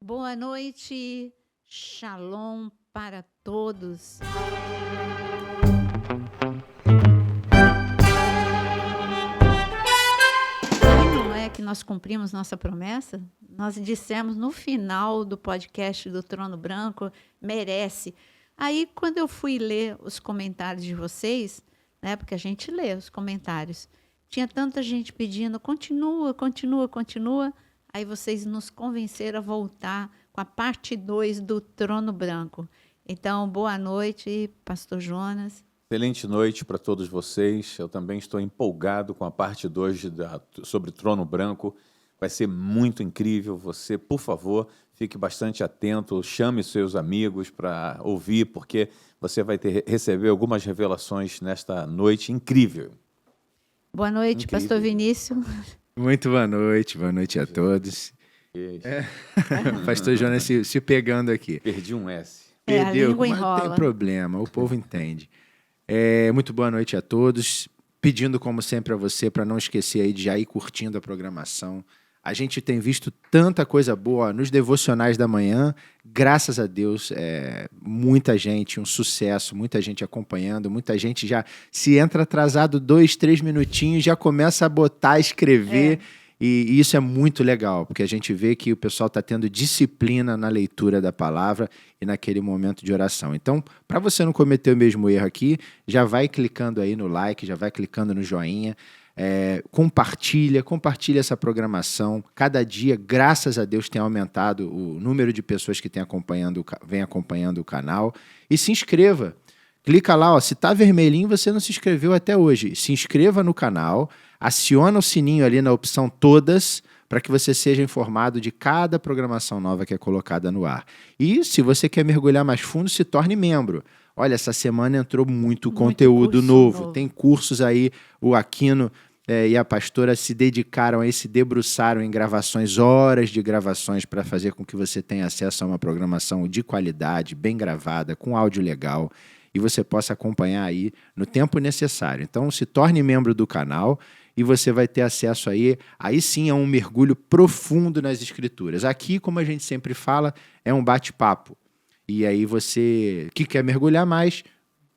Boa noite, shalom para todos. E não é que nós cumprimos nossa promessa? Nós dissemos no final do podcast do Trono Branco, merece. Aí, quando eu fui ler os comentários de vocês, né, porque a gente lê os comentários, tinha tanta gente pedindo, continua, continua, continua. Aí vocês nos convenceram a voltar com a parte 2 do Trono Branco. Então, boa noite, pastor Jonas. Excelente noite para todos vocês. Eu também estou empolgado com a parte 2 sobre Trono Branco. Vai ser muito incrível. Você, por favor, fique bastante atento, chame seus amigos para ouvir, porque você vai receber algumas revelações nesta noite incrível. Boa noite, incrível. Pastor Vinícius. Muito boa noite a todos. Pastor Jonas se pegando aqui. Perdi um S. Perdeu, a língua mas enrola. Não tem problema, o povo entende. Muito boa noite a todos. Pedindo, como sempre, a você para não esquecer aí de já ir curtindo a programação. A gente tem visto tanta coisa boa nos devocionais da manhã. Graças a Deus, muita gente, um sucesso, muita gente acompanhando, muita gente já se entra atrasado 2, 3 minutinhos, já começa a botar, escrever. E isso é muito legal, porque a gente vê que o pessoal está tendo disciplina na leitura da palavra e naquele momento de oração. Então, para você não cometer o mesmo erro aqui, já vai clicando aí no like, já vai clicando no joinha, compartilha essa programação. Cada dia, graças a Deus, tem aumentado o número de pessoas que vem acompanhando o canal. E se inscreva. Clica lá, se está vermelhinho, você não se inscreveu até hoje. Se inscreva no canal, aciona o sininho ali na opção todas, para que você seja informado de cada programação nova que é colocada no ar. E se você quer mergulhar mais fundo, se torne membro. Olha, essa semana entrou muito conteúdo novo. Tem cursos aí, o Aquino e a pastora se dedicaram aí, se debruçaram em gravações, horas de gravações, para fazer com que você tenha acesso a uma programação de qualidade, bem gravada, com áudio legal, e você possa acompanhar aí no tempo necessário. Então, se torne membro do canal e você vai ter acesso aí sim, a um mergulho profundo nas Escrituras. Aqui, como a gente sempre fala, é um bate-papo. E aí você que quer mergulhar mais,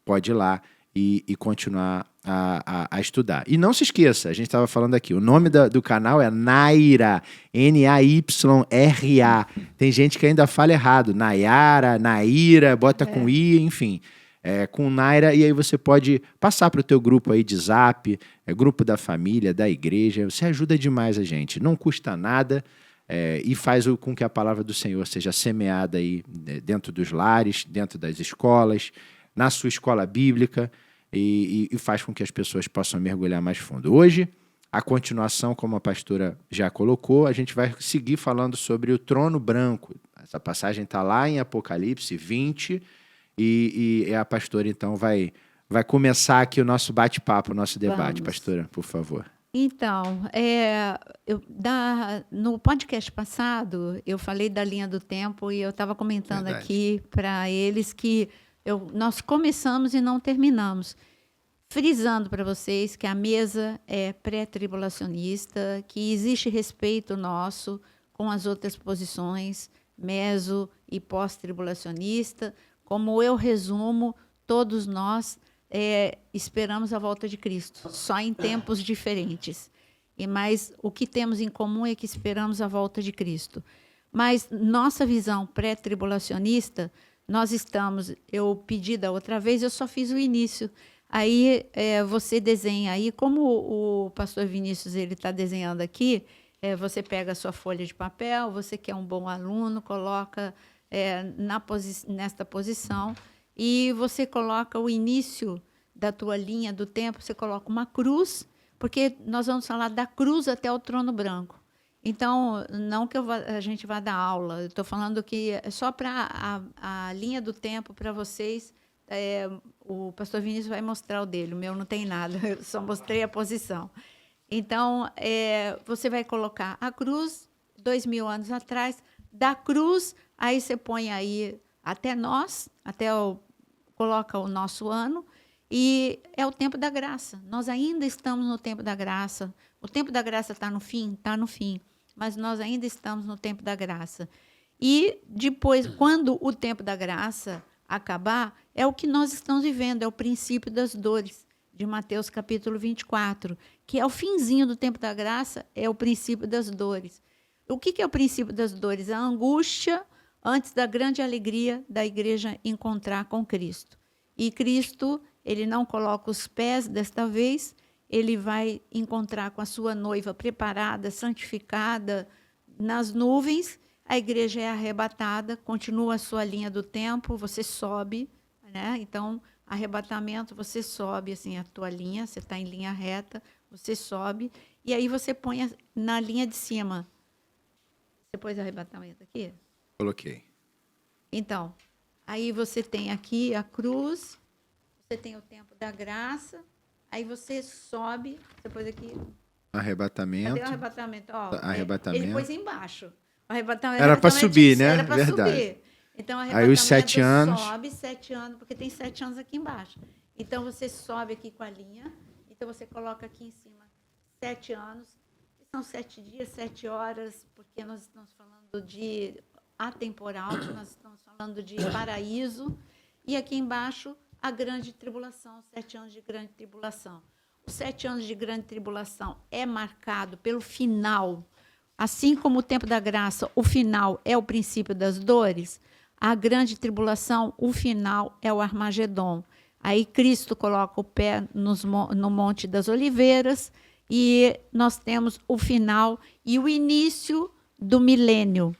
pode ir lá e continuar a estudar. E não se esqueça, a gente estava falando aqui, o nome do canal é Nayra, N-A-Y-R-A. Tem gente que ainda fala errado, Nayara, Naira, bota com I, enfim. Com Nayra, e aí você pode passar para o teu grupo aí de Zap, grupo da família, da igreja. Você ajuda demais a gente, não custa nada, e faz com que a palavra do Senhor seja semeada aí dentro dos lares, dentro das escolas, na sua escola bíblica, e faz com que as pessoas possam mergulhar mais fundo. Hoje, a continuação, como a pastora já colocou, a gente vai seguir falando sobre o trono branco. Essa passagem está lá em Apocalipse 20, e a pastora, então, vai começar aqui o nosso bate-papo, o nosso debate. Vamos. Pastora, por favor. Então, no podcast passado, eu falei da linha do tempo e eu estava comentando aqui para eles que nós começamos e não terminamos. Frisando para vocês que a mesa é pré-tribulacionista, que existe respeito nosso com as outras posições, meso e pós-tribulacionista. Como eu resumo, todos nós esperamos a volta de Cristo, só em tempos diferentes. Mas o que temos em comum é que esperamos a volta de Cristo. Mas nossa visão pré-tribulacionista, nós estamos, eu pedi da outra vez, eu só fiz o início. Aí você desenha aí, como o pastor Vinícius está desenhando aqui, você pega a sua folha de papel, você que é um bom aluno, coloca nesta posição, e você coloca o início da tua linha do tempo, você coloca uma cruz, porque nós vamos falar da cruz até o trono branco. Então, não que a gente vá dar aula, eu estou falando que é só para a linha do tempo para vocês. O pastor Vinícius vai mostrar o dele, o meu não tem nada, eu só mostrei a posição. Então, você vai colocar a cruz, 2000 anos atrás, da cruz, aí você põe aí até nós, coloca o nosso ano, e é o tempo da graça. Nós ainda estamos no tempo da graça. O tempo da graça está no fim? Está no fim. Mas nós ainda estamos no tempo da graça. E depois, quando o tempo da graça acabar, é o que nós estamos vivendo, é o princípio das dores, de Mateus capítulo 24, que é o finzinho do tempo da graça, é o princípio das dores. O que é o princípio das dores? A angústia antes da grande alegria da igreja encontrar com Cristo. E Cristo, ele não coloca os pés desta vez, ele vai encontrar com a sua noiva preparada, santificada, nas nuvens. A igreja é arrebatada, continua a sua linha do tempo, você sobe, né? Então, arrebatamento, você sobe assim a tua linha, você está em linha reta, você sobe, e aí você põe na linha de cima. Você pôs arrebatamento aqui? Coloquei. Então, aí você tem aqui a cruz, você tem o tempo da graça, aí você sobe, você pôs aqui. Arrebatamento. Cadê o arrebatamento? Ó, arrebatamento. ele pôs embaixo. O arrebatamento era para subir, né? Era para subir. Então, aí os 7 anos. Sobe 7 anos, porque tem 7 anos aqui embaixo. Então, você sobe aqui com a linha, então você coloca aqui em cima 7 anos, são 7 dias, 7 horas, porque nós estamos falando de atemporal, nós estamos falando de paraíso, e aqui embaixo a grande tribulação, 7 anos de grande tribulação. Os 7 anos de grande tribulação é marcado pelo final, assim como o tempo da graça, o final é o princípio das dores, a grande tribulação, o final é o Armagedon. Aí Cristo coloca o pé no Monte das Oliveiras e nós temos o final e o início do milênio.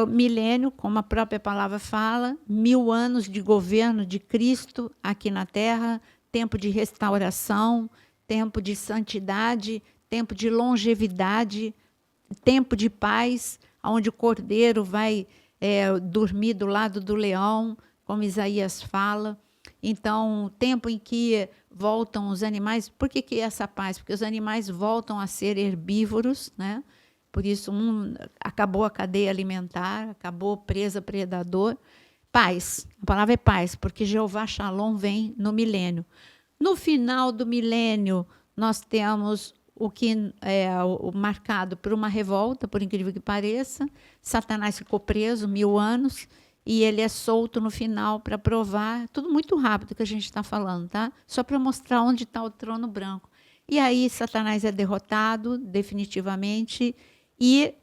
O milênio, como a própria palavra fala, 1000 anos de governo de Cristo aqui na Terra, tempo de restauração, tempo de santidade, tempo de longevidade, tempo de paz, onde o cordeiro vai dormir do lado do leão, como Isaías fala. Então, tempo em que voltam os animais. Por que essa paz? Porque os animais voltam a ser herbívoros, né? Por isso, acabou a cadeia alimentar, acabou presa predador. Paz, a palavra é paz, porque Jeová Shalom vem no milênio. No final do milênio, nós temos o que é marcado por uma revolta, por incrível que pareça. Satanás ficou preso 1000 anos e ele é solto no final para provar. Tudo muito rápido que a gente está falando, tá? Só para mostrar onde está o trono branco. E aí Satanás é derrotado definitivamente e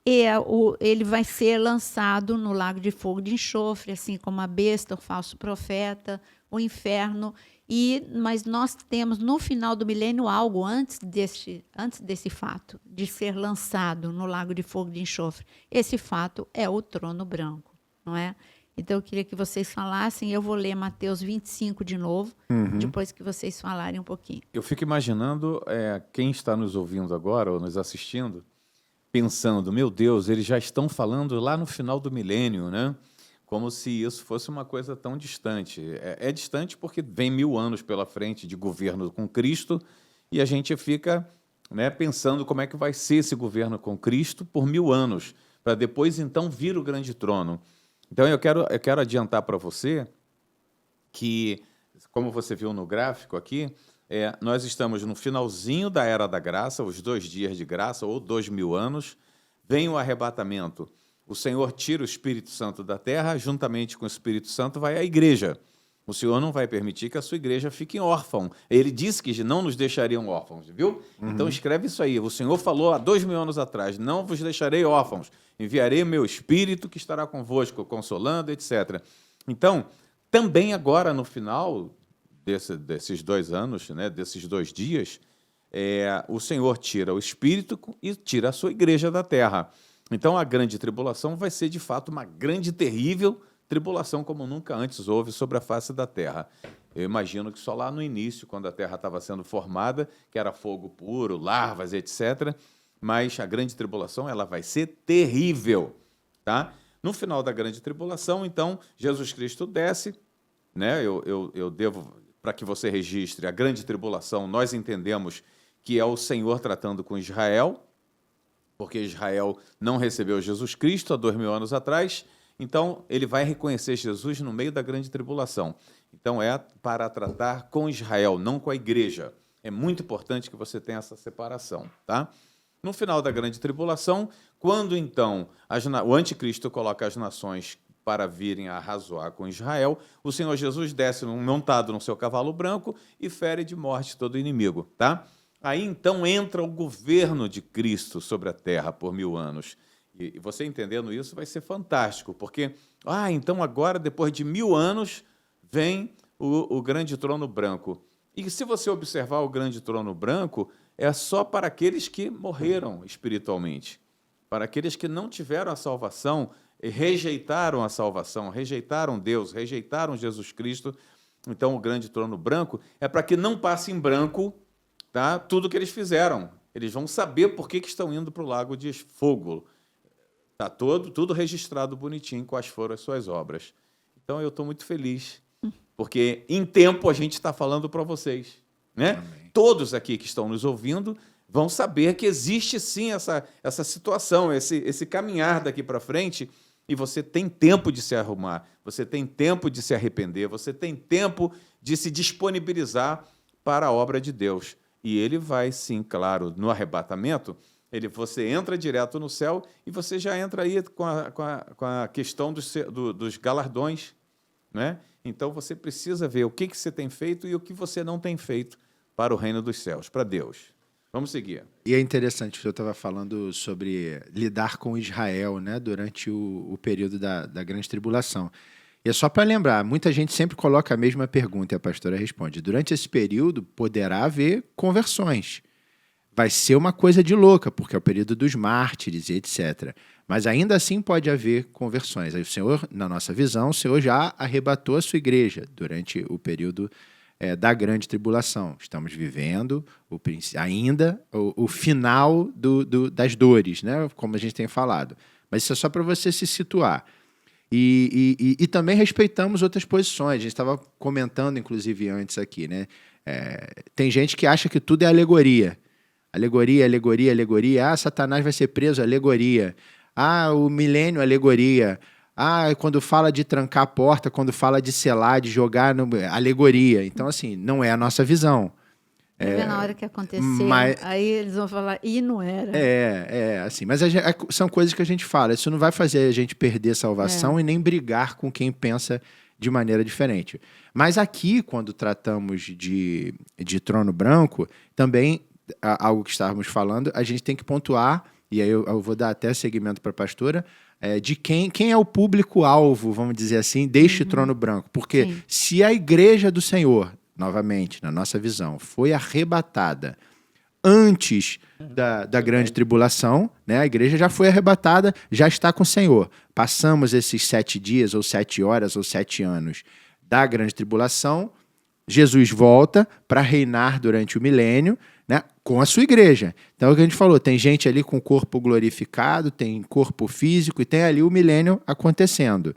ele vai ser lançado no lago de fogo de enxofre, assim como a besta, o falso profeta, o inferno. Mas nós temos no final do milênio algo antes desse fato, de ser lançado no lago de fogo de enxofre. Esse fato é o trono branco, não é? Então, eu queria que vocês falassem, eu vou ler Mateus 25 de novo, depois que vocês falarem um pouquinho. Eu fico imaginando quem está nos ouvindo agora, ou nos assistindo, pensando, meu Deus, eles já estão falando lá no final do milênio, né? Como se isso fosse uma coisa tão distante. É distante porque vem 1000 anos pela frente de governo com Cristo e a gente fica, né, pensando como é que vai ser esse governo com Cristo por 1000 anos, para depois, então, vir o grande trono. Então, eu quero adiantar para você que, como você viu no gráfico aqui, nós estamos no finalzinho da Era da Graça, os 2 dias de graça, ou 2000 anos, vem o arrebatamento. O Senhor tira o Espírito Santo da terra, juntamente com o Espírito Santo vai a igreja. O Senhor não vai permitir que a sua igreja fique órfã. Ele disse que não nos deixariam órfãos, viu? Então escreve isso aí. O Senhor falou há 2000 anos atrás, não vos deixarei órfãos, enviarei meu Espírito que estará convosco, consolando, etc. Então, também agora no final desses 2 anos, né, desses 2 dias, o Senhor tira o Espírito e tira a sua igreja da terra. Então, a grande tribulação vai ser, de fato, uma grande, terrível tribulação, como nunca antes houve sobre a face da terra. Eu imagino que só lá no início, quando a terra estava sendo formada, que era fogo puro, larvas, etc., mas a grande tribulação ela vai ser terrível. Tá? No final da grande tribulação, então, Jesus Cristo desce, né? Eu devo, para que você registre, a grande tribulação, nós entendemos que é o Senhor tratando com Israel, porque Israel não recebeu Jesus Cristo há 2000 anos atrás, então ele vai reconhecer Jesus no meio da grande tribulação. Então é para tratar com Israel, não com a igreja. É muito importante que você tenha essa separação, tá? No final da grande tribulação, Quando, então, o anticristo coloca as nações para virem a arrazoar com Israel, o Senhor Jesus desce montado no seu cavalo branco e fere de morte todo o inimigo. Tá? Aí, então, entra o governo de Cristo sobre a terra por 1000 anos. E você entendendo isso vai ser fantástico, porque, então agora, depois de 1000 anos, vem o grande trono branco. E se você observar o grande trono branco, é só para aqueles que morreram espiritualmente, para aqueles que não tiveram a salvação, rejeitaram a salvação, rejeitaram Deus, rejeitaram Jesus Cristo. Então, o grande trono branco é para que não passe em branco, tá, tudo que eles fizeram. Eles vão saber por que estão indo para o lago de fogo. Está tudo registrado bonitinho, quais foram as suas obras. Então, eu estou muito feliz, porque em tempo a gente está falando para vocês. Né? Todos aqui que estão nos ouvindo vão saber que existe sim essa situação, esse caminhar daqui para frente, e você tem tempo de se arrumar, você tem tempo de se arrepender, você tem tempo de se disponibilizar para a obra de Deus. E ele vai, sim, claro, no arrebatamento, você entra direto no céu e você já entra aí com a questão dos galardões. Né? Então, você precisa ver o que você tem feito e o que você não tem feito para o reino dos céus, para Deus. Vamos seguir. E é interessante, eu estava falando sobre lidar com Israel, né, durante o período da grande tribulação. E é só para lembrar, muita gente sempre coloca a mesma pergunta e a pastora responde. Durante esse período poderá haver conversões. Vai ser uma coisa de louca, porque é o período dos mártires e etc. Mas ainda assim pode haver conversões. Aí o Senhor, na nossa visão, o Senhor já arrebatou a sua igreja durante o período da grande tribulação. Estamos vivendo ainda o final das dores, né? Como a gente tem falado. Mas isso é só para você se situar. E também respeitamos outras posições. A gente estava comentando, inclusive, antes aqui. Né? Tem gente que acha que tudo é alegoria. Alegoria, alegoria, alegoria. Satanás vai ser preso, alegoria. O milênio, alegoria. Quando fala de trancar a porta, quando fala de selar, de jogar, alegoria. Então, assim, não é a nossa visão. Na hora que acontecer, aí eles vão falar, e não era. Assim. Mas são coisas que a gente fala. Isso não vai fazer a gente perder salvação e nem brigar com quem pensa de maneira diferente. Mas aqui, quando tratamos de trono branco, também, algo que estávamos falando, a gente tem que pontuar, e aí eu vou dar até seguimento para a pastora, de quem é o público-alvo, vamos dizer assim, deste trono branco. Porque se a igreja do Senhor, novamente, na nossa visão, foi arrebatada antes da grande tribulação, né? A igreja já foi arrebatada, já está com o Senhor. Passamos esses 7 dias, ou 7 horas, ou 7 anos da grande tribulação, Jesus volta para reinar durante o milênio, né, com a sua igreja. Então, é o que a gente falou, tem gente ali com corpo glorificado, tem corpo físico, e tem ali o milênio acontecendo.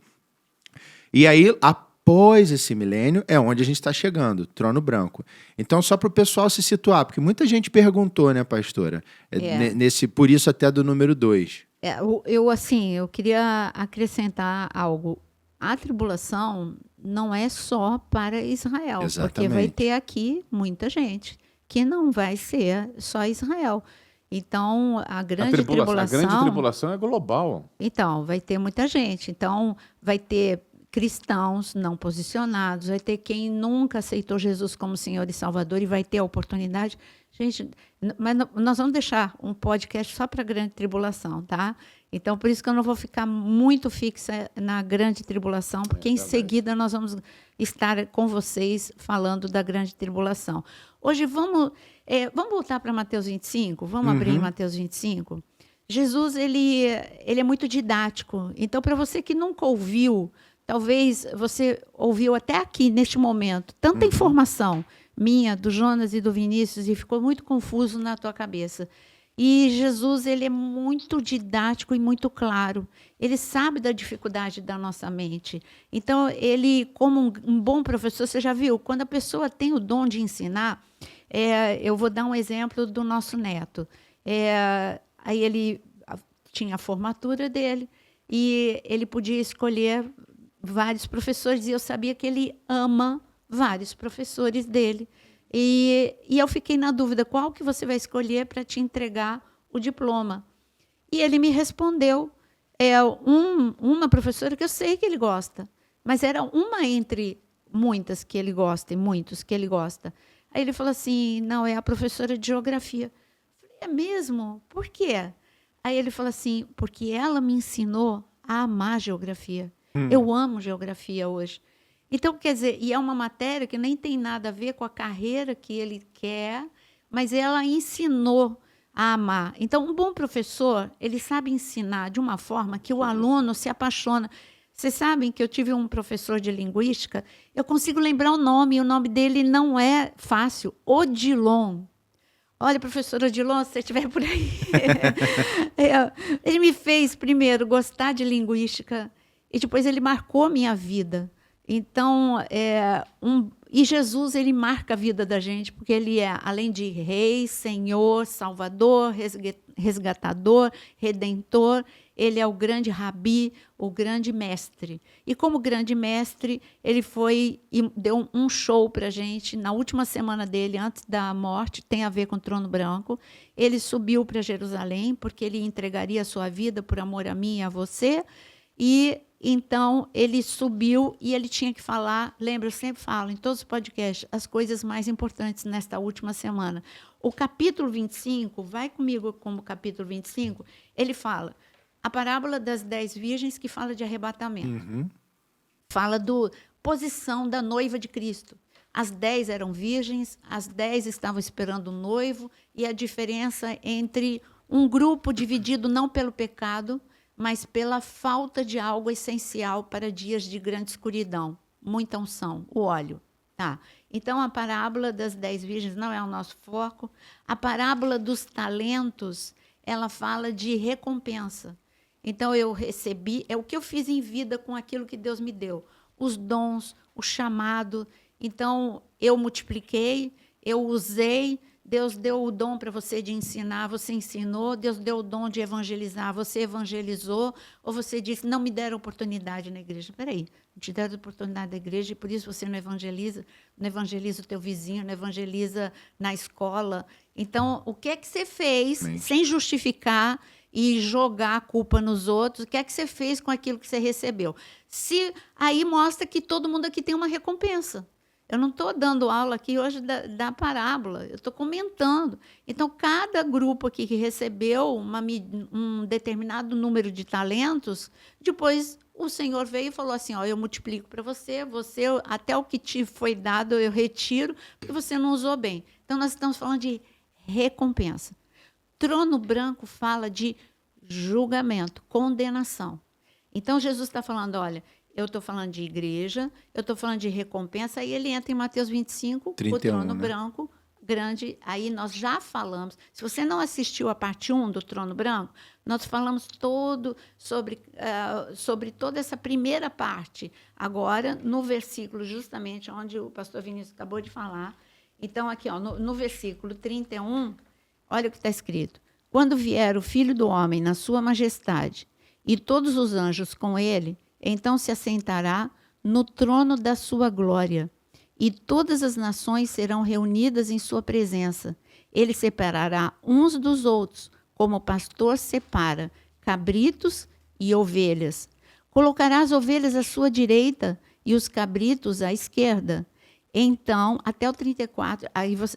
E aí, após esse milênio, é onde a gente está chegando, trono branco. Então, só para o pessoal se situar, porque muita gente perguntou, né, pastora? Por isso até do número 2. Eu queria acrescentar algo. A tribulação não é só para Israel, exatamente, porque vai ter aqui muita gente que não vai ser só Israel. Então, a grande tribulação é global. Então, vai ter muita gente. Então, vai ter cristãos não posicionados, vai ter quem nunca aceitou Jesus como Senhor e Salvador e vai ter a oportunidade. Gente, mas nós vamos deixar um podcast só para a grande tribulação, tá? Então, por isso que eu não vou ficar muito fixa na grande tribulação, porque em seguida nós vamos estar com vocês falando da grande tribulação. Hoje vamos voltar para Mateus 25? Vamos abrir Mateus 25? Jesus, ele é muito didático. Então, para você que nunca ouviu, talvez você ouviu até aqui, neste momento, tanta informação minha, do Jonas e do Vinícius, e ficou muito confuso na tua cabeça. E Jesus, ele é muito didático e muito claro. Ele sabe da dificuldade da nossa mente. Então, ele, como um bom professor, você já viu, quando a pessoa tem o dom de ensinar, eu vou dar um exemplo do nosso neto. Aí ele tinha a formatura dele e ele podia escolher vários professores, e eu sabia que ele ama vários professores dele. E eu fiquei na dúvida, qual que você vai escolher para te entregar o diploma? E ele me respondeu, uma professora que eu sei que ele gosta, mas era uma entre muitas que ele gosta, e muitos que ele gosta. Aí ele falou assim, não, é a professora de geografia. Eu falei, é mesmo? Por quê? Aí ele falou assim, porque ela me ensinou a amar geografia. Eu amo geografia hoje. Então, quer dizer, e é uma matéria que nem tem nada a ver com a carreira que ele quer, mas ela ensinou a amar. Então, um bom professor, ele sabe ensinar de uma forma que o aluno se apaixona. Vocês sabem que eu tive um professor de linguística, eu consigo lembrar o nome dele não é fácil, Odilon. Olha, professor Odilon, se você estiver por aí. Ele me fez, primeiro, gostar de linguística, e depois ele marcou minha vida. Então, e Jesus, ele marca a vida da gente, porque ele é, além de rei, senhor, salvador, resgatador, redentor, ele é o grande rabi, o grande mestre. E como grande mestre, ele foi e deu um show para a gente na última semana dele, antes da morte, tem a ver com o trono branco. Ele subiu para Jerusalém, porque ele entregaria a sua vida por amor a mim e a você, e então, ele subiu e ele tinha que falar, lembra, eu sempre falo em todos os podcasts, as coisas mais importantes nesta última semana. O capítulo 25, vai comigo como capítulo 25, ele fala a parábola das 10 virgens, que fala de arrebatamento. Fala da posição da noiva de Cristo. As 10 eram virgens, as 10 estavam esperando o noivo, e a diferença entre um grupo dividido não pelo pecado, mas pela falta de algo essencial para dias de grande escuridão, muita unção, o óleo. Tá. Então, a parábola das 10 virgens não é o nosso foco. A parábola dos talentos, ela fala de recompensa. Então, eu recebi, é o que eu fiz em vida com aquilo que Deus me deu. Os dons, o chamado. Então, eu multipliquei, eu usei. Deus deu o dom para você de ensinar, você ensinou. Deus deu o dom de evangelizar, você evangelizou. Ou você disse, não me deram oportunidade na igreja. Espera aí, não te deram oportunidade na igreja e por isso você não evangeliza o teu vizinho, não evangeliza na escola. Então, o que é que você fez, sem justificar e jogar a culpa nos outros? O que é que você fez com aquilo que você recebeu? Aí mostra que todo mundo aqui tem uma recompensa. Eu não estou dando aula aqui hoje da parábola, eu estou comentando. Então, cada grupo aqui que recebeu um determinado número de talentos, depois o Senhor veio e falou assim, eu multiplico para você, até o que te foi dado eu retiro, porque você não usou bem. Então, nós estamos falando de recompensa. Trono branco fala de julgamento, condenação. Então, Jesus está falando, olha, eu estou falando de igreja, eu estou falando de recompensa, aí ele entra em Mateus 25, 31, o trono branco, grande, aí nós já falamos. Se você não assistiu a parte 1 do trono branco, nós falamos todo sobre toda essa primeira parte, agora no versículo justamente onde o pastor Vinícius acabou de falar. Então, aqui, no versículo 31, olha o que está escrito. Quando vier o Filho do Homem na sua majestade e todos os anjos com ele, então se assentará no trono da sua glória, e todas as nações serão reunidas em sua presença. Ele separará uns dos outros, como o pastor separa cabritos e ovelhas. Colocará as ovelhas à sua direita e os cabritos à esquerda. Então, até o 34,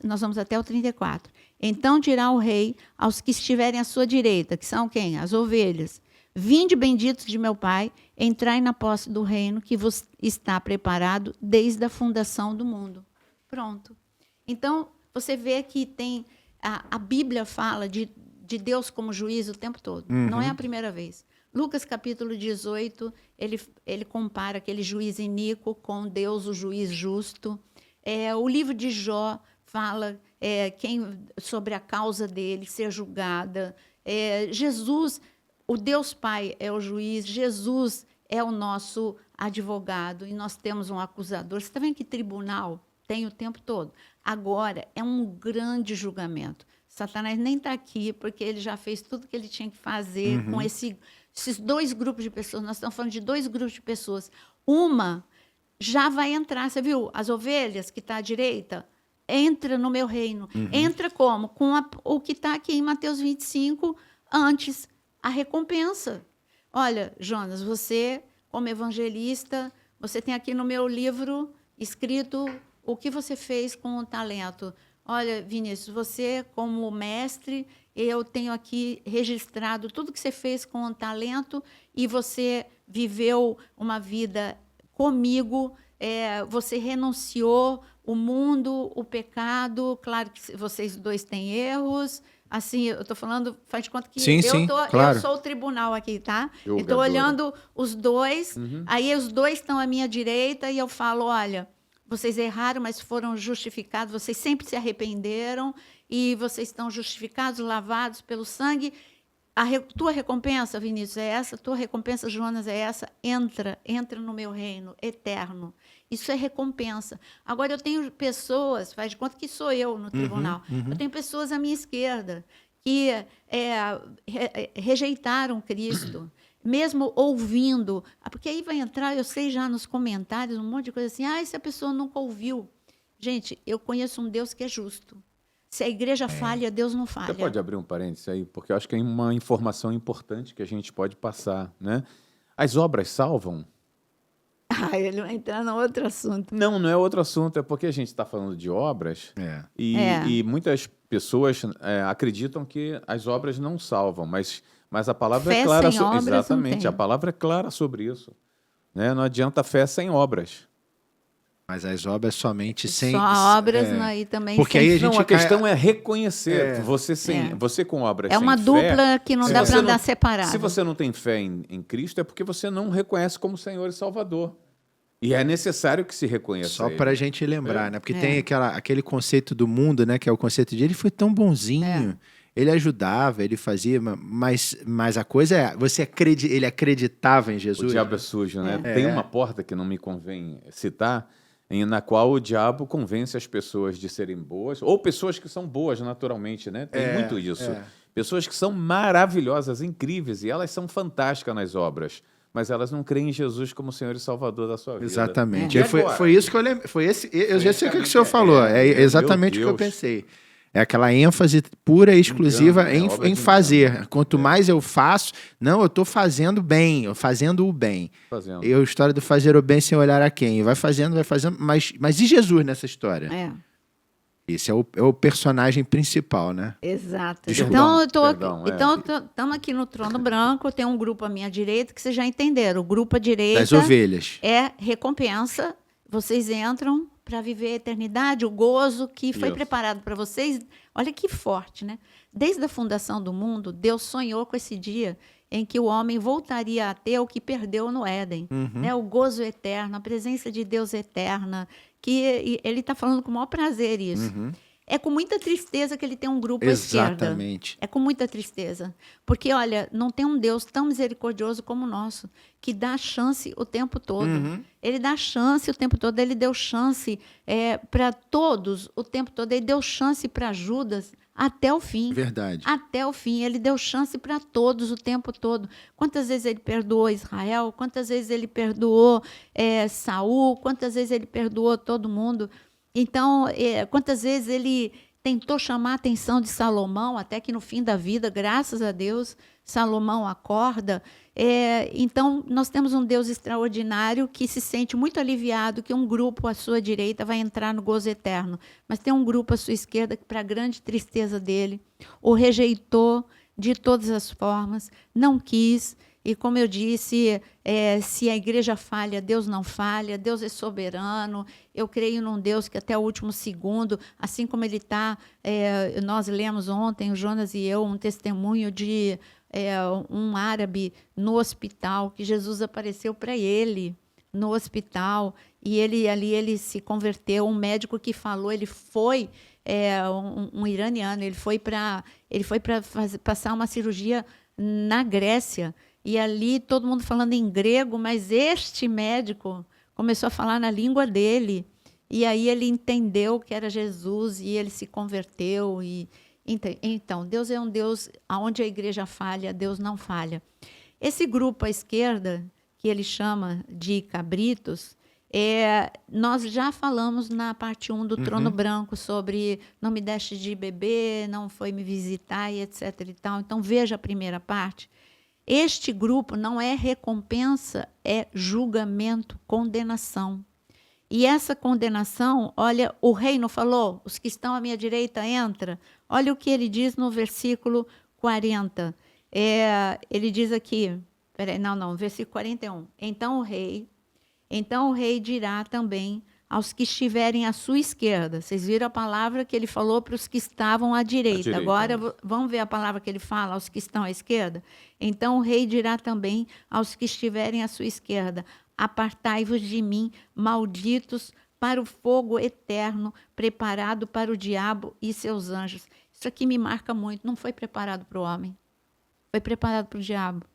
nós vamos até o 34. Então dirá o rei aos que estiverem à sua direita, que são quem? As ovelhas. Vinde benditos de meu Pai, entrai na posse do reino que vos está preparado desde a fundação do mundo. Pronto. Então, você vê que tem a Bíblia fala de Deus como juiz o tempo todo. Não é a primeira vez. Lucas, capítulo 18, ele compara aquele juiz iníquo com Deus, o juiz justo. O livro de Jó fala sobre a causa dele ser julgada. Jesus... O Deus Pai é o juiz, Jesus é o nosso advogado e nós temos um acusador. Você está vendo que tribunal tem o tempo todo? Agora, é um grande julgamento. Satanás nem está aqui porque ele já fez tudo que ele tinha que fazer com esses dois grupos de pessoas. Nós estamos falando de dois grupos de pessoas. Uma já vai entrar, você viu? As ovelhas que está à direita, entra no meu reino. Entra como? Com o que está aqui em Mateus 25, antes. a recompensa. Olha, Jonas, você, como evangelista, você tem aqui no meu livro escrito o que você fez com o talento. Olha, Vinícius, você, como mestre, eu tenho aqui registrado tudo que você fez com o talento e você viveu uma vida comigo, você renunciou o mundo, o pecado. Claro que vocês dois têm erros. Assim, eu estou falando, faz de conta que claro. Eu sou o tribunal aqui, tá? Julgadora. Eu estou olhando os dois, aí os dois estão à minha direita e eu falo, olha, vocês erraram, mas foram justificados, vocês sempre se arrependeram e vocês estão justificados, lavados pelo sangue. Tua recompensa, Vinícius, é essa, tua recompensa, Jonas, é essa. Entra no meu reino eterno. Isso é recompensa. Agora, eu tenho pessoas, faz de conta que sou eu no tribunal, eu tenho pessoas à minha esquerda que rejeitaram Cristo, mesmo ouvindo. Porque aí vai entrar, eu sei já nos comentários, um monte de coisa assim, essa pessoa nunca ouviu. Gente, eu conheço um Deus que é justo. Se a igreja falha, Deus não falha. Você pode abrir um parênteses aí? Porque eu acho que é uma informação importante que a gente pode passar, né? As obras salvam? Ele vai entrar no outro assunto. Não é outro assunto, é porque a gente está falando de obras e muitas pessoas acreditam que as obras não salvam, mas a palavra é clara sobre isso. Exatamente, a palavra é clara sobre isso. Né? Não adianta fé sem obras. Mas as obras somente sem... Só obras aí também. Porque aí a gente... A questão é reconhecer. Você com obras sem fé... É uma dupla que não dá para andar separado. Se você não tem fé em Cristo, é porque você não reconhece como Senhor e Salvador. E é necessário que se reconheça. Só para a gente lembrar, né? Porque tem aquele conceito do mundo, né? Que é o conceito de ele foi tão bonzinho. Ele ajudava, ele fazia, mas a coisa é, ele acreditava em Jesus. O diabo é sujo, né? Tem uma porta que não me convém citar, na qual o diabo convence as pessoas de serem boas, ou pessoas que são boas naturalmente, né? Tem muito isso. Pessoas que são maravilhosas, incríveis, e elas são fantásticas nas obras, mas elas não creem em Jesus como Senhor e Salvador da sua vida. Exatamente. Foi isso que eu lembro. Eu já sei o que o senhor falou. É exatamente o que eu pensei. É aquela ênfase pura e exclusiva em fazer. Quanto mais eu faço, eu estou fazendo bem, fazendo o bem. E a história do fazer o bem sem olhar a quem. Vai fazendo, mas e Jesus nessa história? Esse é o personagem principal, né? Exato. Então, estamos aqui no Trono Branco, tem um grupo à minha direita, que vocês já entenderam. O grupo à direita... Das ovelhas. É recompensa. Vocês entram para viver a eternidade, o gozo que foi preparado para vocês. Olha que forte, né? Desde a fundação do mundo, Deus sonhou com esse dia em que o homem voltaria a ter o que perdeu no Éden. Né? O gozo eterno, a presença de Deus eterna, que ele está falando com o maior prazer isso. É com muita tristeza que ele tem um grupo à esquerda. Exatamente. É com muita tristeza. Porque, olha, não tem um Deus tão misericordioso como o nosso, que dá chance o tempo todo. Ele dá chance o tempo todo. Ele deu chance para todos o tempo todo. Ele deu chance para Judas até o fim. Verdade. Até o fim. Ele deu chance para todos o tempo todo. Quantas vezes ele perdoou Israel? Quantas vezes ele perdoou Saul? Quantas vezes ele perdoou todo mundo? Então, quantas vezes ele tentou chamar a atenção de Salomão, até que no fim da vida, graças a Deus, Salomão acorda. Então, nós temos um Deus extraordinário que se sente muito aliviado que um grupo à sua direita vai entrar no gozo eterno. Mas tem um grupo à sua esquerda que, para a grande tristeza dele, o rejeitou de todas as formas, não quis. E, como eu disse, se a igreja falha, Deus não falha, Deus é soberano. Eu creio num Deus que até o último segundo, assim como ele está... nós lemos ontem, o Jonas e eu, um testemunho de um árabe no hospital, que Jesus apareceu para ele no hospital, e ele se converteu. Um médico que falou, ele foi... um iraniano, ele foi para passar uma cirurgia na Grécia, e ali todo mundo falando em grego, mas este médico começou a falar na língua dele, e aí ele entendeu que era Jesus, e ele se converteu. Então, Deus é um Deus, onde a igreja falha, Deus não falha. Esse grupo à esquerda, que ele chama de cabritos, nós já falamos na parte 1 do Trono Branco sobre não me deixe de beber, não foi me visitar, e etc. e tal. Então, veja a primeira parte. Este grupo não é recompensa, é julgamento, condenação. E essa condenação, olha, o reino falou, os que estão à minha direita, entra. Olha o que ele diz no versículo 40. Ele diz aqui, versículo 41. Então o rei dirá também aos que estiverem à sua esquerda. Vocês viram a palavra que ele falou para os que estavam à direita. Agora, vamos ver a palavra que ele fala aos que estão à esquerda? Então o rei dirá também aos que estiverem à sua esquerda: apartai-vos de mim, malditos, para o fogo eterno, preparado para o diabo e seus anjos. Isso aqui me marca muito. Não foi preparado para o homem. Foi preparado para o diabo.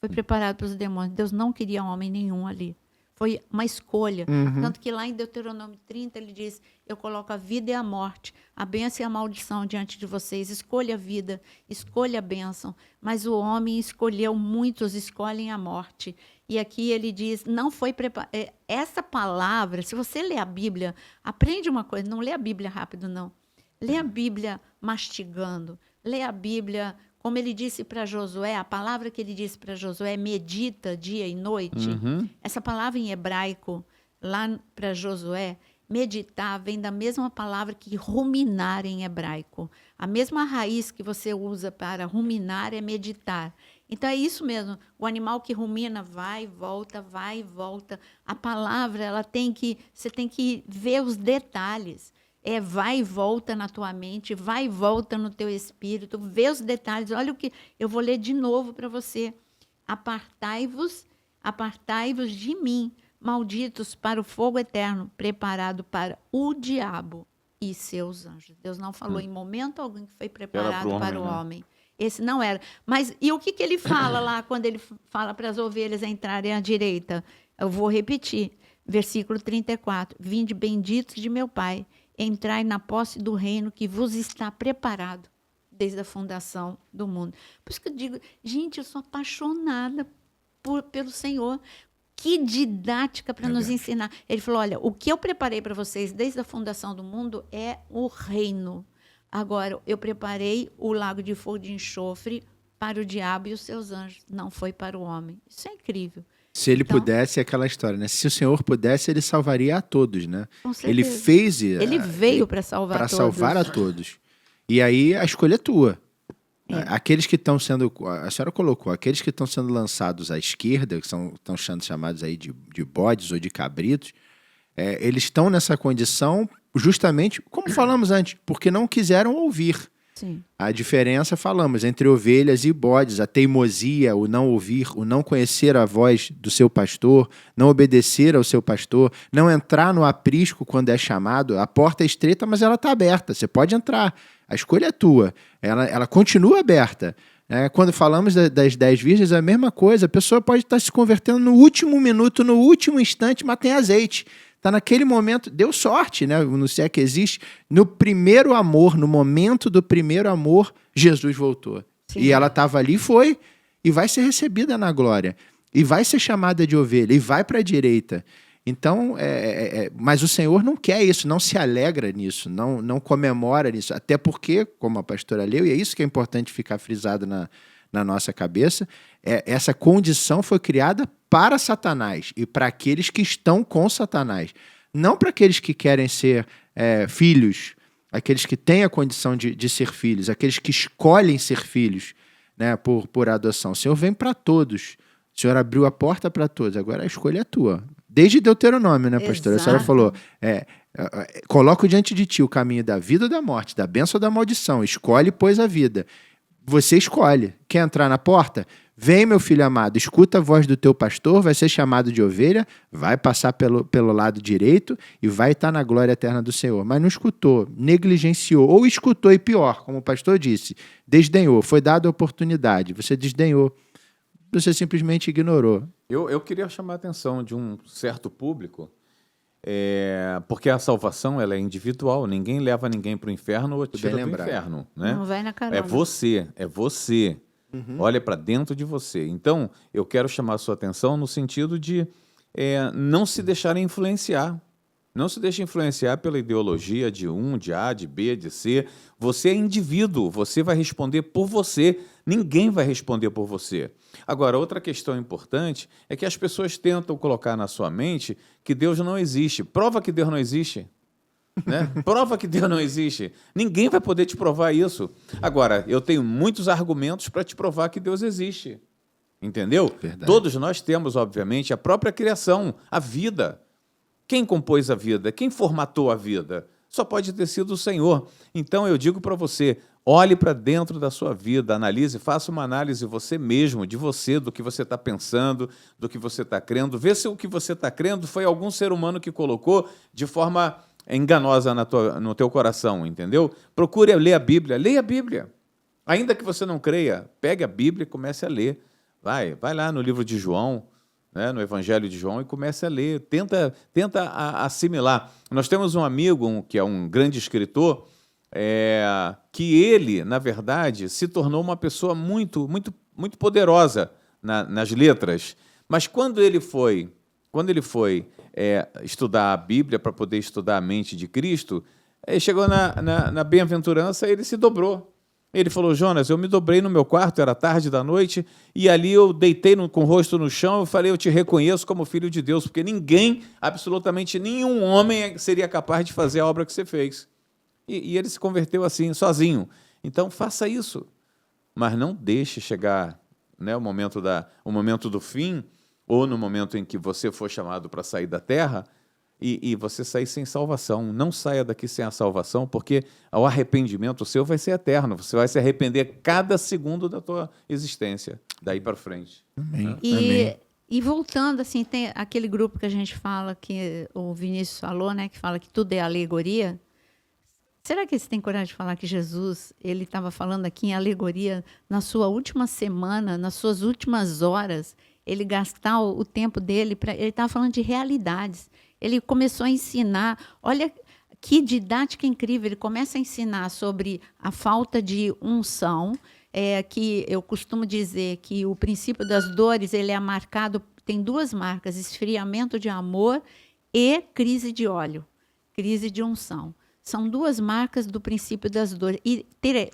Foi preparado para os demônios. Deus não queria homem nenhum ali. Foi uma escolha. Tanto que lá em Deuteronômio 30, ele diz: eu coloco a vida e a morte, a bênção e a maldição diante de vocês. Escolha a vida, escolha a bênção. Mas o homem escolheu, muitos escolhem a morte. E aqui ele diz, não foi preparado. Essa palavra, se você lê a Bíblia, aprende uma coisa, não lê a Bíblia rápido, não. Lê a Bíblia mastigando. Lê a Bíblia, como ele disse para Josué, a palavra que ele disse para Josué, medita dia e noite. Essa palavra em hebraico, lá para Josué, meditar vem da mesma palavra que ruminar em hebraico. A mesma raiz que você usa para ruminar é meditar. Então, é isso mesmo. O animal que rumina vai e volta, vai e volta. A palavra, você tem que ver os detalhes. Vai e volta na tua mente, vai e volta no teu espírito, vê os detalhes. Olha o que eu vou ler de novo para você. Apartai-vos de mim, malditos, para o fogo eterno, preparado para o diabo e seus anjos. Deus não falou em momento algum que foi preparado para o homem. Esse não era. Mas e o que ele fala lá quando ele fala para as ovelhas entrarem à direita? Eu vou repetir. Versículo 34. Vinde benditos de meu Pai, entrai na posse do reino que vos está preparado desde a fundação do mundo. Por isso que eu digo, gente, eu sou apaixonada pelo Senhor. Que didática para nos ensinar. Ele falou, olha, o que eu preparei para vocês desde a fundação do mundo é o reino. Agora, eu preparei o lago de fogo de enxofre para o diabo e os seus anjos. Não foi para o homem. Isso é incrível. Se ele pudesse, é aquela história, né? Se o Senhor pudesse, ele salvaria a todos, né? Com certeza. Ele fez... Ele veio para salvar todos. Para salvar a todos. E aí, a escolha é tua. Aqueles que estão sendo... A senhora colocou, aqueles que estão sendo lançados à esquerda, que estão sendo chamados aí de bodes ou de cabritos, eles estão nessa condição justamente, como falamos antes, porque não quiseram ouvir. Sim. A diferença, falamos, entre ovelhas e bodes, a teimosia, o não ouvir, o não conhecer a voz do seu pastor, não obedecer ao seu pastor, não entrar no aprisco quando é chamado. A porta é estreita, mas ela está aberta, você pode entrar. A escolha é tua, ela continua aberta. Quando falamos das 10 virgens, é a mesma coisa. A pessoa pode estar se convertendo no último minuto, no último instante, mas tem azeite. Está naquele momento, deu sorte, né? Não sei que existe. No primeiro amor, no momento do primeiro amor, Jesus voltou. Sim. E ela estava ali, foi, e vai ser recebida na glória. E vai ser chamada de ovelha, e vai para a direita. Então, mas o Senhor não quer isso, não se alegra nisso, não comemora nisso. Até porque, como a pastora leu, e é isso que é importante ficar frisado na nossa cabeça, essa condição foi criada para Satanás e para aqueles que estão com Satanás. Não para aqueles que querem ser filhos, aqueles que têm a condição de ser filhos, aqueles que escolhem ser filhos, né, por adoção. O Senhor vem para todos. O Senhor abriu a porta para todos. Agora a escolha é tua. Desde Deuteronômio, né, pastora? Exato. A senhora falou, coloco diante de ti o caminho da vida ou da morte, da bênção ou da maldição. Escolhe, pois, a vida. Você escolhe. Quer entrar na porta? Vem, meu filho amado, escuta a voz do teu pastor, vai ser chamado de ovelha, vai passar pelo lado direito e vai estar na glória eterna do Senhor. Mas não escutou, negligenciou, ou escutou e pior, como o pastor disse, desdenhou, foi dada a oportunidade, você desdenhou, você simplesmente ignorou. Eu queria chamar a atenção de um certo público, porque a salvação ela é individual, ninguém leva ninguém para o inferno ou tira do inferno. Né? Não vai na carona. É você. Olha para dentro de você. Então, eu quero chamar a sua atenção no sentido de não se deixarem influenciar Não se deixe influenciar pela ideologia de um, de A, de B, de C. Você é indivíduo, você vai responder por você. Ninguém vai responder por você. Agora, outra questão importante é que as pessoas tentam colocar na sua mente que Deus não existe. Prova que Deus não existe. Né? Prova que Deus não existe. Ninguém vai poder te provar isso. Agora, eu tenho muitos argumentos para te provar que Deus existe. Entendeu? Verdade. Todos nós temos, obviamente, a própria criação, a vida. Quem compôs a vida? Quem formatou a vida? Só pode ter sido o Senhor. Então, eu digo para você, olhe para dentro da sua vida, analise, faça uma análise você mesmo, de você, do que você está pensando, do que você está crendo. Vê se o que você está crendo foi algum ser humano que colocou de forma enganosa no teu coração, entendeu? Procure ler a Bíblia. Leia a Bíblia. Ainda que você não creia, pegue a Bíblia e comece a ler. Vai lá no livro de João, né, no Evangelho de João, e comece a ler. Tenta assimilar. Nós temos um amigo, que é um grande escritor, que ele, na verdade, se tornou uma pessoa muito, muito, muito poderosa nas letras. Mas quando ele foi estudar a Bíblia para poder estudar a mente de Cristo, chegou na bem-aventurança e ele se dobrou. Ele falou, Jonas, eu me dobrei no meu quarto, era tarde da noite, e ali eu deitei com o rosto no chão e falei, eu te reconheço como filho de Deus, porque ninguém, absolutamente nenhum homem seria capaz de fazer a obra que você fez. E ele se converteu assim, sozinho. Então, faça isso. Mas não deixe chegar, né, o momento do fim, ou no momento em que você for chamado para sair da terra, e você sair sem salvação. Não saia daqui sem a salvação, porque o arrependimento seu vai ser eterno. Você vai se arrepender cada segundo da tua existência, daí para frente. Amém. Né? E voltando, assim, tem aquele grupo que a gente fala, que o Vinícius falou, né, que fala que tudo é alegoria. Será que eles têm coragem de falar que Jesus, ele estava falando aqui em alegoria na sua última semana, nas suas últimas horas, ele gastar o tempo dele, ele estava falando de realidades. Ele começou a ensinar, olha que didática incrível, ele começa a ensinar sobre a falta de unção, que eu costumo dizer que o princípio das dores, ele é marcado, tem duas marcas, esfriamento de amor e crise de óleo, crise de unção. São duas marcas do princípio das dores, e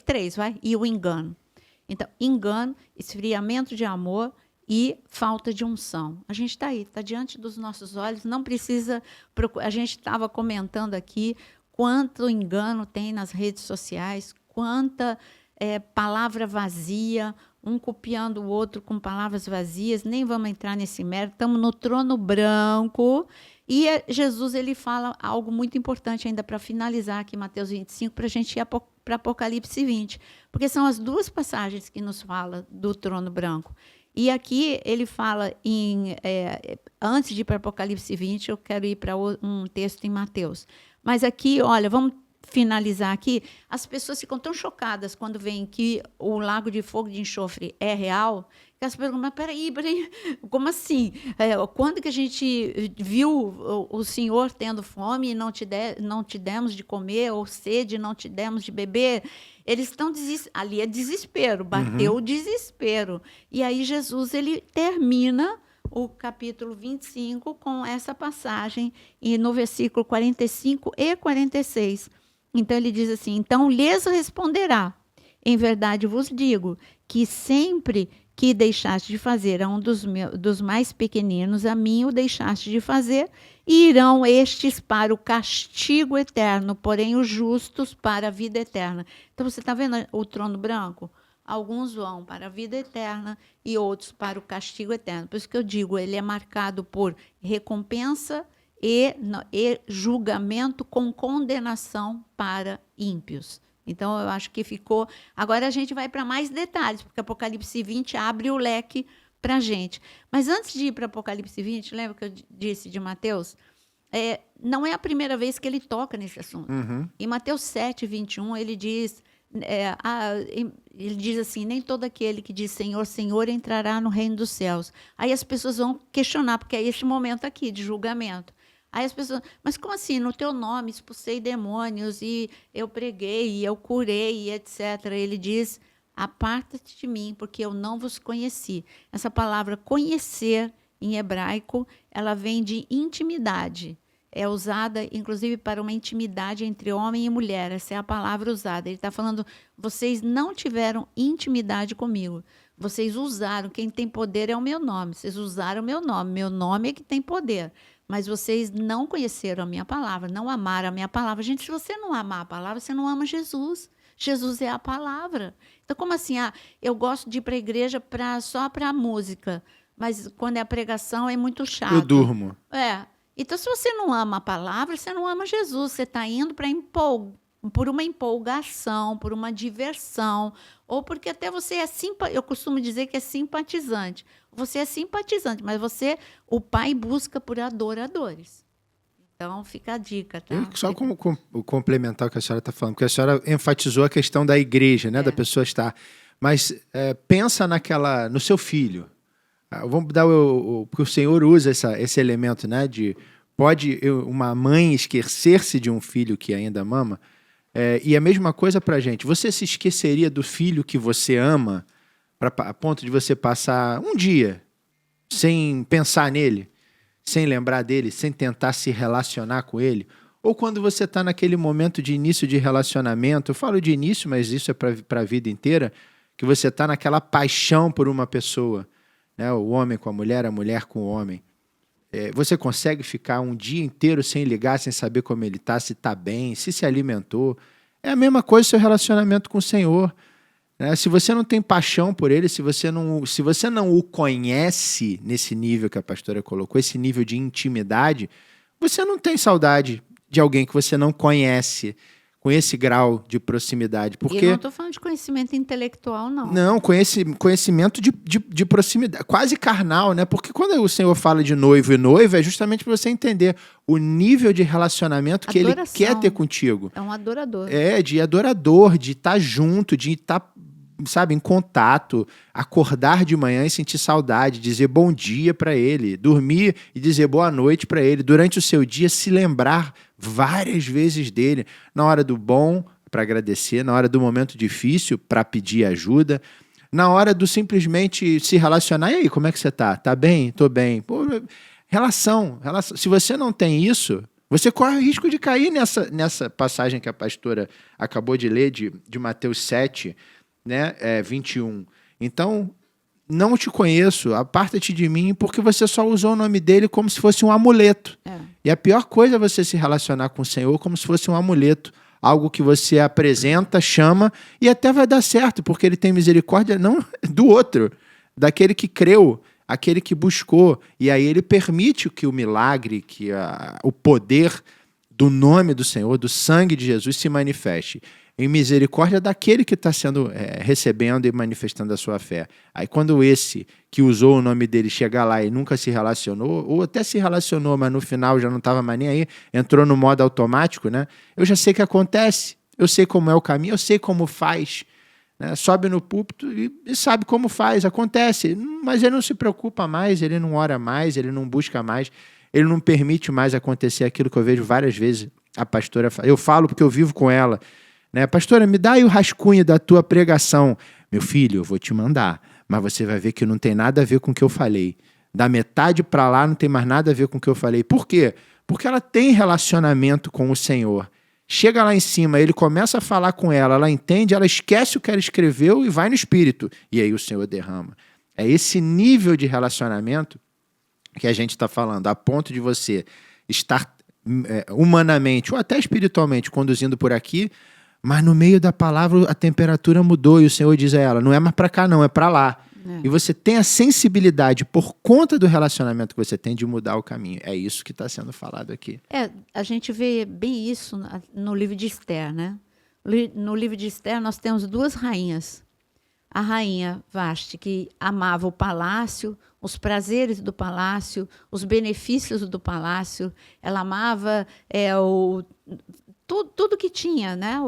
três, vai? E o engano. Então, engano, esfriamento de amor e falta de unção. A gente está aí, está diante dos nossos olhos, não precisa procurar. A gente estava comentando aqui quanto engano tem nas redes sociais, quanta palavra vazia, um copiando o outro com palavras vazias, nem vamos entrar nesse mérito, estamos no trono branco, e Jesus ele fala algo muito importante ainda para finalizar aqui, Mateus 25, para a gente ir para Apocalipse 20, porque são as duas passagens que nos falam do trono branco. E aqui ele fala, antes de ir para Apocalipse 20, eu quero ir para um texto em Mateus. Mas aqui, olha, vamos finalizar aqui. As pessoas ficam tão chocadas quando veem que o lago de fogo de enxofre é real, que elas perguntam, mas peraí, como assim? Quando que a gente viu o Senhor tendo fome e não te demos de comer, ou sede e não te demos de beber? Eles estão ali é desespero, bateu o desespero. E aí Jesus ele termina o capítulo 25 com essa passagem, e no versículo 45 e 46. Então ele diz assim, então lhes responderá, em verdade vos digo, que sempre que deixaste de fazer a um dos mais pequeninos, a mim o deixaste de fazer, e irão estes para o castigo eterno, porém os justos para a vida eterna. Então, você está vendo o trono branco? Alguns vão para a vida eterna e outros para o castigo eterno. Por isso que eu digo, ele é marcado por recompensa e julgamento com condenação para ímpios. Então, eu acho que ficou... Agora, a gente vai para mais detalhes, porque Apocalipse 20 abre o leque para a gente. Mas antes de ir para Apocalipse 20, lembra que eu disse de Mateus? Não é a primeira vez que ele toca nesse assunto. Uhum. Em Mateus 7, 21, ele diz assim, nem todo aquele que diz Senhor, Senhor entrará no reino dos céus. Aí as pessoas vão questionar, porque é esse momento aqui de julgamento. Aí as pessoas, mas como assim? No teu nome expulsei demônios, e eu preguei, e eu curei, e etc. Ele diz, aparta-te de mim, porque eu não vos conheci. Essa palavra conhecer, em hebraico, ela vem de intimidade. é usada, inclusive, para uma intimidade entre homem e mulher. Essa é a palavra usada. Ele está falando, vocês não tiveram intimidade comigo. Vocês usaram, quem tem poder é o meu nome. Vocês usaram o meu nome. Meu nome é que tem poder. Mas vocês não conheceram a minha palavra, não amaram a minha palavra. Gente, se você não amar a palavra, você não ama Jesus. Jesus é a palavra. Então, como assim? Eu gosto de ir para a igreja só para a música, mas quando é a pregação é muito chato. Eu durmo. Então, se você não ama a palavra, você não ama Jesus. Você está indo por uma empolgação, por uma diversão, ou porque até você é eu costumo dizer que é simpatizante. Você é simpatizante, mas o Pai busca por adoradores. Então, fica a dica, tá? Só como complementar o que a senhora está falando, porque a senhora enfatizou a questão da igreja, né, da pessoa estar. Mas pensa no seu filho. Vamos dar porque o Senhor usa esse elemento, né, pode uma mãe esquecer-se de um filho que ainda mama, e a mesma coisa para a gente. Você se esqueceria do filho que você ama a ponto de você passar um dia sem pensar nele, sem lembrar dele, sem tentar se relacionar com ele? Ou quando você está naquele momento de início de relacionamento, eu falo de início, mas isso é para a vida inteira, que você está naquela paixão por uma pessoa, né? O homem com a mulher com o homem. Você consegue ficar um dia inteiro sem ligar, sem saber como ele está, se está bem, se alimentou? É a mesma coisa o seu relacionamento com o Senhor. Se você não tem paixão por ele, se você não o conhece nesse nível que a pastora colocou, esse nível de intimidade, você não tem saudade de alguém que você não conhece com esse grau de proximidade. Porque... E eu não estou falando de conhecimento intelectual, não. Não, conhecimento de proximidade, quase carnal, né? Porque quando o Senhor fala de noivo e noiva, é justamente para você entender o nível de relacionamento que Ele quer ter contigo. É um adorador. De adorador, de estar junto, de estar, em contato, acordar de manhã e sentir saudade, dizer bom dia para ele, dormir e dizer boa noite para ele, durante o seu dia se lembrar várias vezes dele, na hora do bom para agradecer, na hora do momento difícil para pedir ajuda, na hora do simplesmente se relacionar. E aí, como é que você está? Tá bem? Tô bem. Pô, relação. Se você não tem isso, você corre o risco de cair nessa passagem que a pastora acabou de ler, de Mateus 7, né, 21. Então, não te conheço, aparta-te de mim, porque você só usou o nome dele como se fosse um amuleto. E a pior coisa é você se relacionar com o Senhor como se fosse um amuleto, algo que você apresenta, chama, e até vai dar certo, porque ele tem misericórdia não do outro, daquele que creu, aquele que buscou, e aí ele permite que o milagre, que o poder do nome do Senhor, do sangue de Jesus se manifeste em misericórdia daquele que está recebendo e manifestando a sua fé. Aí quando esse que usou o nome dele chegar lá e nunca se relacionou, ou até se relacionou, mas no final já não estava mais nem aí, entrou no modo automático, né? Eu já sei o que acontece, eu sei como é o caminho, eu sei como faz, né? Sobe no púlpito e sabe como faz, acontece, mas ele não se preocupa mais, ele não ora mais, ele não busca mais, ele não permite mais acontecer aquilo que eu vejo várias vezes a pastora fala. Eu falo porque eu vivo com ela, né? Pastora, me dá aí o rascunho da tua pregação. Meu filho, eu vou te mandar, mas você vai ver que não tem nada a ver com o que eu falei. Da metade para lá não tem mais nada a ver com o que eu falei. Por quê? Porque ela tem relacionamento com o Senhor. Chega lá em cima, ele começa a falar com ela entende, ela esquece o que ela escreveu e vai no Espírito. E aí o Senhor derrama. É esse nível de relacionamento que a gente está falando, a ponto de você estar humanamente ou até espiritualmente conduzindo por aqui, mas no meio da palavra a temperatura mudou e o Senhor diz a ela, não é mais para cá não, é para lá. E você tem a sensibilidade, por conta do relacionamento que você tem, de mudar o caminho. É isso que está sendo falado aqui. A gente vê bem isso no livro de Esther, né? No livro de Esther nós temos duas rainhas. A rainha Vasti, que amava o palácio, os prazeres do palácio, os benefícios do palácio. Ela amava tudo que tinha, né,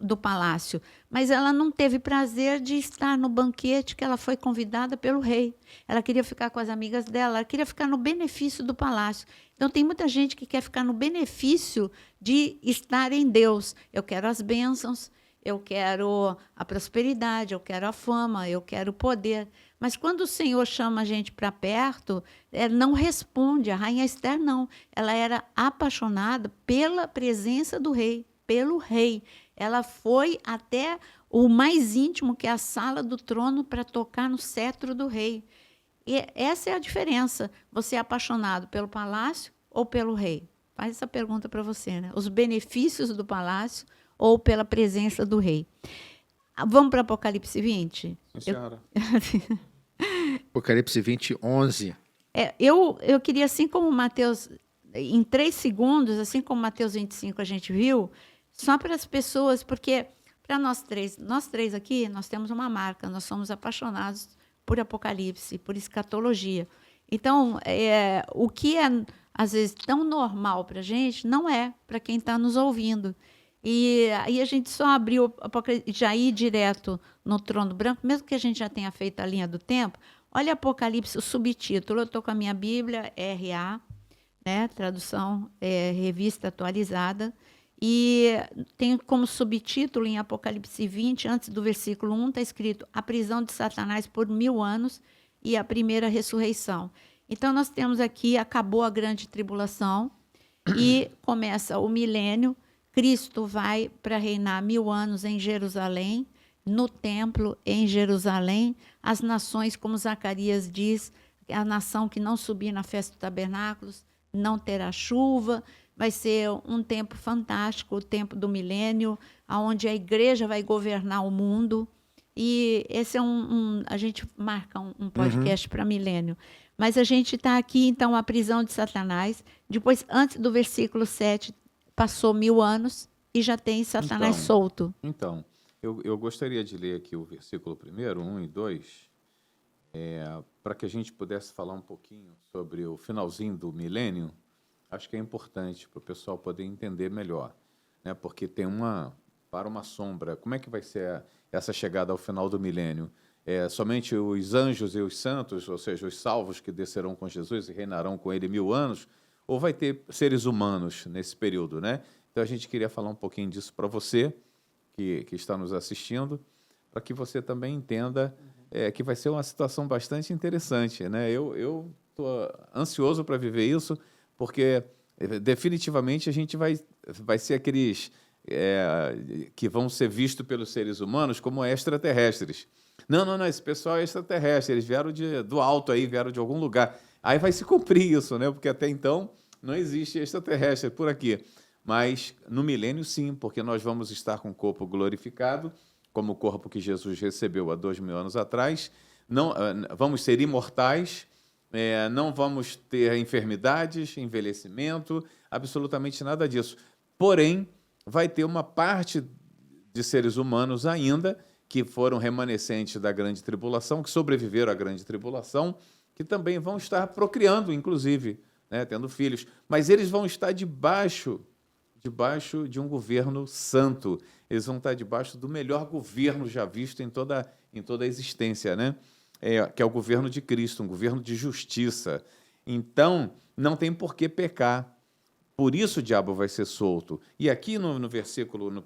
do palácio. Mas ela não teve prazer de estar no banquete que ela foi convidada pelo rei. Ela queria ficar com as amigas dela, ela queria ficar no benefício do palácio. Então, tem muita gente que quer ficar no benefício de estar em Deus. Eu quero as bênçãos, eu quero a prosperidade, eu quero a fama, eu quero o poder. Mas quando o Senhor chama a gente para perto, não responde. A rainha Esther não. Ela era apaixonada pela presença do rei, pelo rei. Ela foi até o mais íntimo, que é a sala do trono, para tocar no cetro do rei. E essa é a diferença. Você é apaixonado pelo palácio ou pelo rei? Faz essa pergunta para você, né? Os benefícios do palácio ou pela presença do rei? Vamos para Apocalipse 20? Sim, senhora. Apocalipse 20, 11. Eu queria, assim como Mateus, em 3 segundos, assim como Mateus 25 a gente viu, só para as pessoas, porque para nós três aqui, nós temos uma marca, nós somos apaixonados por Apocalipse, por escatologia. Então, o que é, às vezes, tão normal para a gente, não é para quem está nos ouvindo. E aí a gente só abriu, já ir direto no trono branco, mesmo que a gente já tenha feito a linha do tempo. Olha Apocalipse, o subtítulo, eu estou com a minha Bíblia, RA, né, tradução, revista atualizada, e tem como subtítulo em Apocalipse 20, antes do versículo 1, está escrito a prisão de Satanás por 1000 anos e a primeira ressurreição. Então, nós temos aqui, acabou a grande tribulação e começa o milênio. Cristo vai para reinar 1000 anos em Jerusalém, no templo em Jerusalém. As nações, como Zacarias diz, a nação que não subir na festa dos tabernáculos não terá chuva. Vai ser um tempo fantástico, o tempo do milênio, onde a igreja vai governar o mundo. E esse é a gente marca um podcast para milênio. Mas a gente está aqui, então, a prisão de Satanás. Depois, antes do versículo 7, passou 1000 anos e já tem Satanás solto. Então, eu gostaria de ler aqui o versículo 1, 1 e 2, para que a gente pudesse falar um pouquinho sobre o finalzinho do milênio. Acho que é importante para o pessoal poder entender melhor, né? Porque tem para uma sombra. Como é que vai ser essa chegada ao final do milênio? Somente os anjos e os santos, ou seja, os salvos que descerão com Jesus e reinarão com ele 1000 anos, ou vai ter seres humanos nesse período, né? Então, a gente queria falar um pouquinho disso para você, que está nos assistindo, para que você também entenda que vai ser uma situação bastante interessante, né? Eu estou ansioso para viver isso, porque definitivamente a gente vai ser aqueles que vão ser vistos pelos seres humanos como extraterrestres. Não, esse pessoal é extraterrestre, eles vieram do alto aí, vieram de algum lugar. Aí vai se cumprir isso, né? Porque até então não existe extraterrestre por aqui. Mas no milênio, sim, porque nós vamos estar com o corpo glorificado, como o corpo que Jesus recebeu há 2000 anos atrás. Não, vamos ser imortais, não vamos ter enfermidades, envelhecimento, absolutamente nada disso. Porém, vai ter uma parte de seres humanos ainda que foram remanescentes da grande tribulação, que sobreviveram à grande tribulação, que também vão estar procriando, inclusive, né, tendo filhos. Mas eles vão estar debaixo de um governo santo. Eles vão estar debaixo do melhor governo já visto em toda a existência, né? Que é o governo de Cristo, um governo de justiça. Então, não tem por que pecar. Por isso o diabo vai ser solto. E aqui no versículo, nos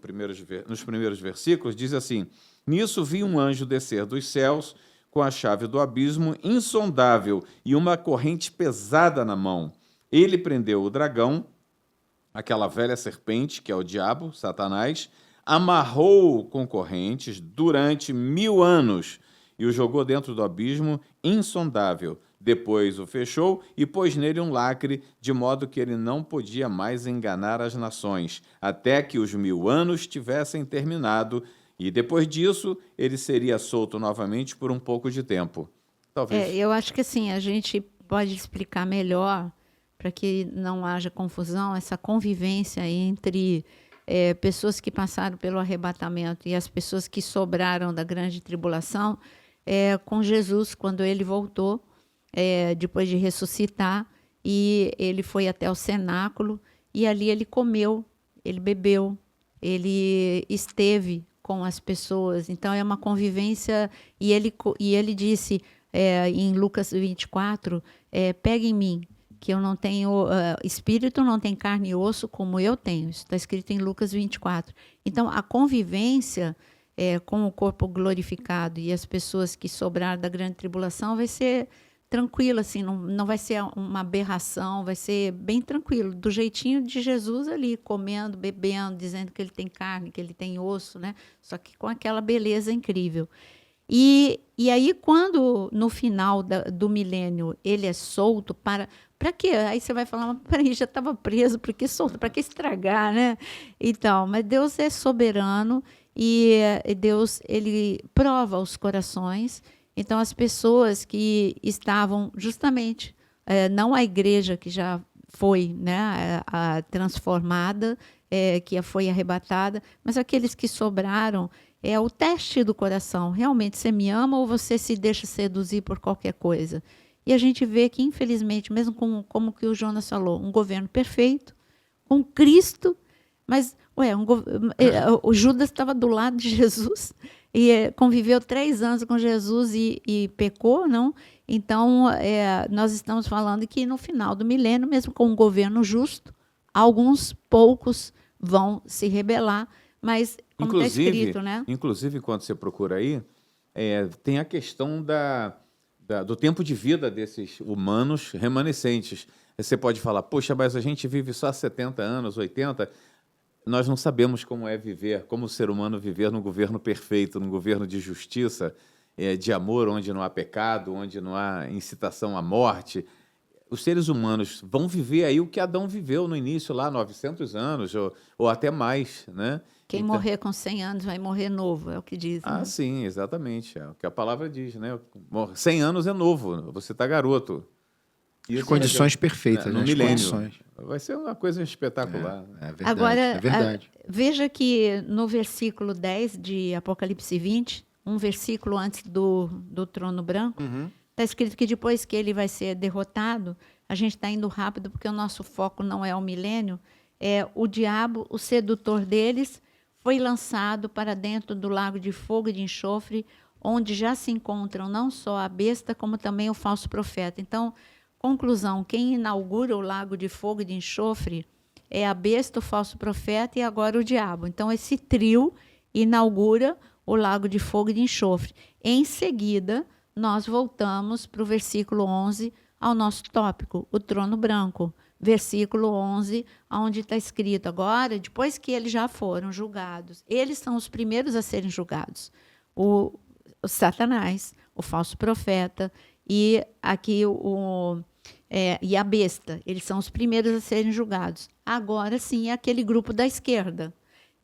primeiros versículos, diz assim: nisso vi um anjo descer dos céus com a chave do abismo insondável e uma corrente pesada na mão. Ele prendeu o dragão, aquela velha serpente, que é o diabo, Satanás, amarrou-o com correntes durante 1000 anos e o jogou dentro do abismo insondável. Depois o fechou e pôs nele um lacre, de modo que ele não podia mais enganar as nações, até que os 1000 anos tivessem terminado, e depois disso ele seria solto novamente por um pouco de tempo. Talvez. Eu acho que assim, a gente pode explicar melhor, para que não haja confusão, essa convivência entre pessoas que passaram pelo arrebatamento e as pessoas que sobraram da grande tribulação, com Jesus, quando ele voltou, depois de ressuscitar, e ele foi até o cenáculo, e ali ele comeu, ele bebeu, ele esteve com as pessoas. Então, é uma convivência, e ele disse em Lucas 24, pega em mim, que eu não tenho espírito, não tem carne e osso como eu tenho. Isso está escrito em Lucas 24. Então, a convivência com o corpo glorificado e as pessoas que sobraram da grande tribulação, vai ser tranquilo, assim, não vai ser uma aberração, vai ser bem tranquilo, do jeitinho de Jesus ali, comendo, bebendo, dizendo que ele tem carne, que ele tem osso, né? Só que com aquela beleza incrível. E aí, quando no final do milênio ele é solto, para quê? Aí você vai falar, mas peraí, já estava preso, para que solto? Para que estragar, né? Então, mas Deus é soberano e Deus, ele prova os corações. Então, as pessoas que estavam justamente, não a igreja que já foi, né, transformada, que foi arrebatada, mas aqueles que sobraram, é o teste do coração. Realmente você me ama ou você se deixa seduzir por qualquer coisa? E a gente vê que, infelizmente, mesmo como que o Jonas falou, um governo perfeito, com Cristo, mas o Judas estava do lado de Jesus e conviveu 3 anos com Jesus e pecou, não? Então, nós estamos falando que no final do milênio, mesmo com um governo justo, alguns poucos vão se rebelar, mas como está escrito, né? Inclusive, quando você procura aí, tem a questão do tempo de vida desses humanos remanescentes. Você pode falar, poxa, mas a gente vive só 70 anos, 80. Nós não sabemos como é viver, como o ser humano viver num governo perfeito, num governo de justiça, de amor, onde não há pecado, onde não há incitação à morte. Os seres humanos vão viver aí o que Adão viveu no início, lá 900 anos, ou até mais, né? Quem morrer com 100 anos vai morrer novo, é o que dizem. Ah, né? Sim, exatamente. É o que a palavra diz, né? 100 anos é novo, você está garoto. As condições perfeitas, no né? milênio. Vai ser uma coisa espetacular. É verdade. Agora, é verdade. Veja que no versículo 10 de Apocalipse 20, um versículo antes do trono branco, está escrito que depois que ele vai ser derrotado, a gente está indo rápido porque o nosso foco não é o milênio, o diabo, o sedutor deles, foi lançado para dentro do lago de fogo e de enxofre, onde já se encontram não só a besta, como também o falso profeta. Então, conclusão, quem inaugura o lago de fogo e de enxofre é a besta, o falso profeta e agora o diabo. Então, esse trio inaugura o lago de fogo e de enxofre. Em seguida, nós voltamos para o versículo 11, ao nosso tópico, o trono branco. Versículo 11, onde está escrito agora, depois que eles já foram julgados, eles são os primeiros a serem julgados. O Satanás, o falso profeta e aqui e a besta, eles são os primeiros a serem julgados. Agora sim é aquele grupo da esquerda.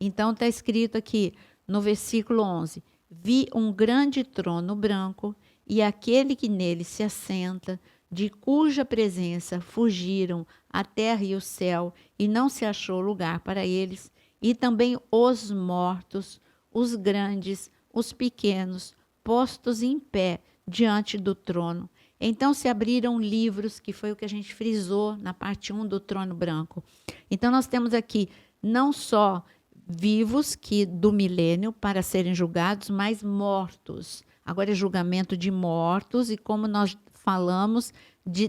Então está escrito aqui no versículo 11, vi um grande trono branco e aquele que nele se assenta, de cuja presença fugiram a terra e o céu, e não se achou lugar para eles, e também os mortos, os grandes, os pequenos, postos em pé diante do trono. Então se abriram livros, que foi o que a gente frisou na parte 1 do trono branco. Então nós temos aqui não só vivos que do milênio para serem julgados, mas mortos. Agora é julgamento de mortos, e como nós falamos,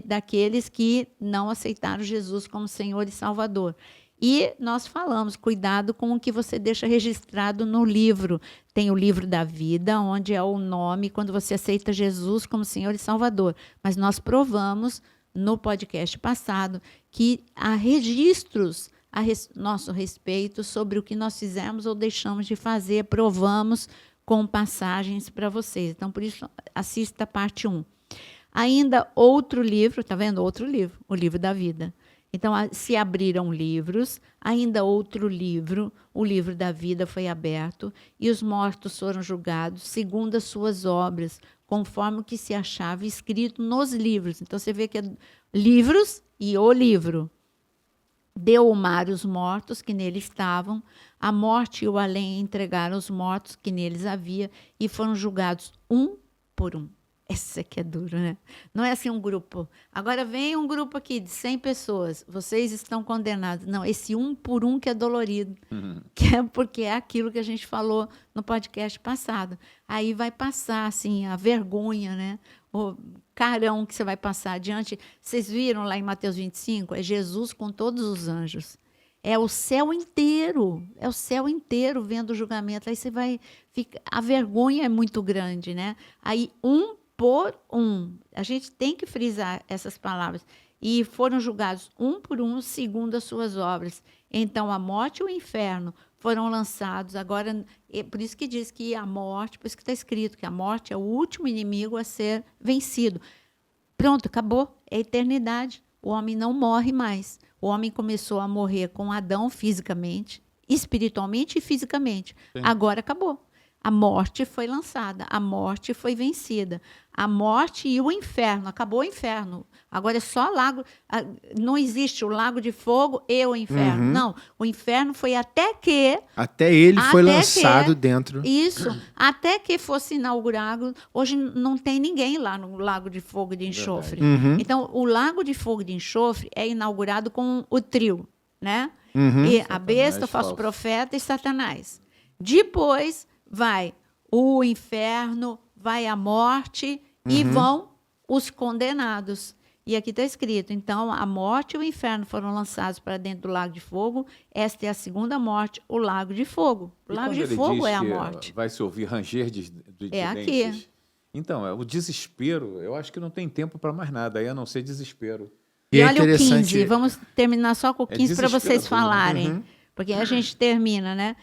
daqueles que não aceitaram Jesus como Senhor e Salvador. E nós falamos, cuidado com o que você deixa registrado no livro. Tem o livro da vida, onde é o nome, quando você aceita Jesus como Senhor e Salvador. Mas nós provamos, no podcast passado, que há registros a nosso respeito sobre o que nós fizemos ou deixamos de fazer. Provamos com passagens para vocês. Então, por isso, assista a parte 1. Ainda outro livro, está vendo? Outro livro, o livro da vida. Então, se abriram livros, ainda outro livro, o livro da vida foi aberto, e os mortos foram julgados segundo as suas obras, conforme o que se achava escrito nos livros. Então, você vê que é livros e o livro. Deu o mar os mortos que nele estavam, a morte e o além entregaram os mortos que neles havia, e foram julgados um por um. Esse aqui é duro, né? Não é assim um grupo. Agora vem um grupo aqui de 100 pessoas. Vocês estão condenados. Não, esse um por um que é dolorido. Que é porque é aquilo que a gente falou no podcast passado. Aí vai passar, assim, a vergonha, né? O carão que você vai passar adiante. Vocês viram lá em Mateus 25? É Jesus com todos os anjos. É o céu inteiro vendo o julgamento. Aí você vai a vergonha é muito grande, né? Aí um por um. A gente tem que frisar essas palavras. E foram julgados um por um, segundo as suas obras. Então a morte e o inferno foram lançados. Agora, por isso que diz que a morte, por isso que está escrito que a morte é o último inimigo a ser vencido. Pronto, acabou. É a eternidade. O homem não morre mais. O homem começou a morrer com Adão fisicamente, espiritualmente e fisicamente. Sim. Agora acabou. A morte foi lançada, a morte foi vencida. A morte e o inferno, acabou o inferno. Agora é só lago, não existe o lago de fogo e o inferno. Uhum. Não, o inferno foi até ele foi lançado dentro. Isso, até que fosse inaugurado. Hoje não tem ninguém lá no lago de fogo e de enxofre. Uhum. Então, o lago de fogo e de enxofre é inaugurado com o trio, né? Uhum. E a besta, o falso profeta e Satanás. Depois vai o inferno, vai a morte e vão os condenados. E aqui está escrito, então, a morte e o inferno foram lançados para dentro do lago de fogo. Esta é a segunda morte, o lago de fogo. O lago de fogo é a morte. Vai se ouvir ranger de dentes. Aqui. Então, o desespero, eu acho que não tem tempo para mais nada, aí a não ser desespero. E olha o 15, vamos terminar só com o 15 para vocês falarem. Uhum. Porque a gente termina, né?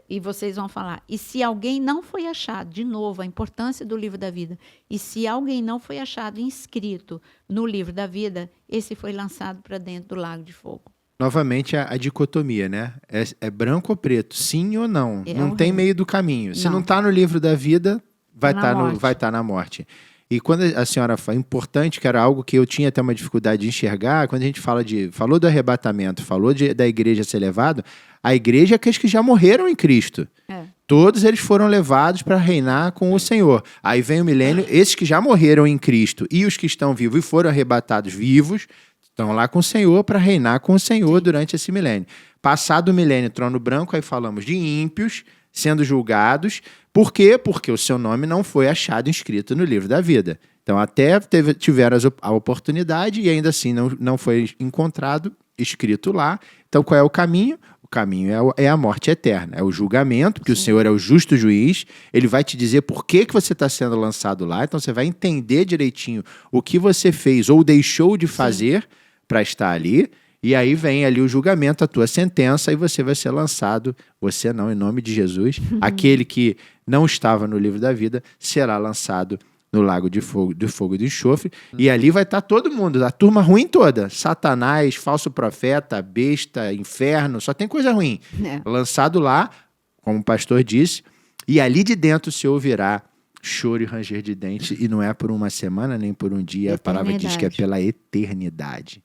E vocês vão falar, e se alguém não foi achado, de novo, a importância do livro da vida, e se alguém não foi achado inscrito no livro da vida, esse foi lançado para dentro do lago de fogo. Novamente a dicotomia, né? É branco ou preto, sim ou não. Não tem meio do caminho. Se não está no livro da vida, vai estar na morte. E quando a senhora fala importante, que era algo que eu tinha até uma dificuldade de enxergar, quando a gente falou do arrebatamento, falou da igreja ser levado, a igreja é aqueles que já morreram em Cristo. Todos eles foram levados para reinar com o Senhor. Aí vem o milênio, esses que já morreram em Cristo e os que estão vivos e foram arrebatados vivos, estão lá com o Senhor para reinar com o Senhor durante esse milênio. Passado o milênio, trono branco, aí falamos de ímpios sendo julgados. Por quê? Porque o seu nome não foi achado inscrito no livro da vida. Então, até tiveram a oportunidade e ainda assim não foi encontrado, escrito lá. Então, qual é o caminho? O caminho é a morte eterna, é o julgamento, porque o Senhor é o justo juiz. Ele vai te dizer por que você está sendo lançado lá. Então, você vai entender direitinho o que você fez ou deixou de fazer para estar ali. E aí vem ali o julgamento, a tua sentença, e você vai ser lançado, você não, em nome de Jesus, aquele que não estava no livro da vida, será lançado no lago de fogo e de enxofre, e ali vai estar todo mundo, a turma ruim toda, Satanás, falso profeta, besta, inferno, só tem coisa ruim. Lançado lá, como o pastor disse, e ali de dentro se ouvirá choro e ranger de dentes, e não é por uma semana, nem por um dia, a palavra diz que é pela eternidade.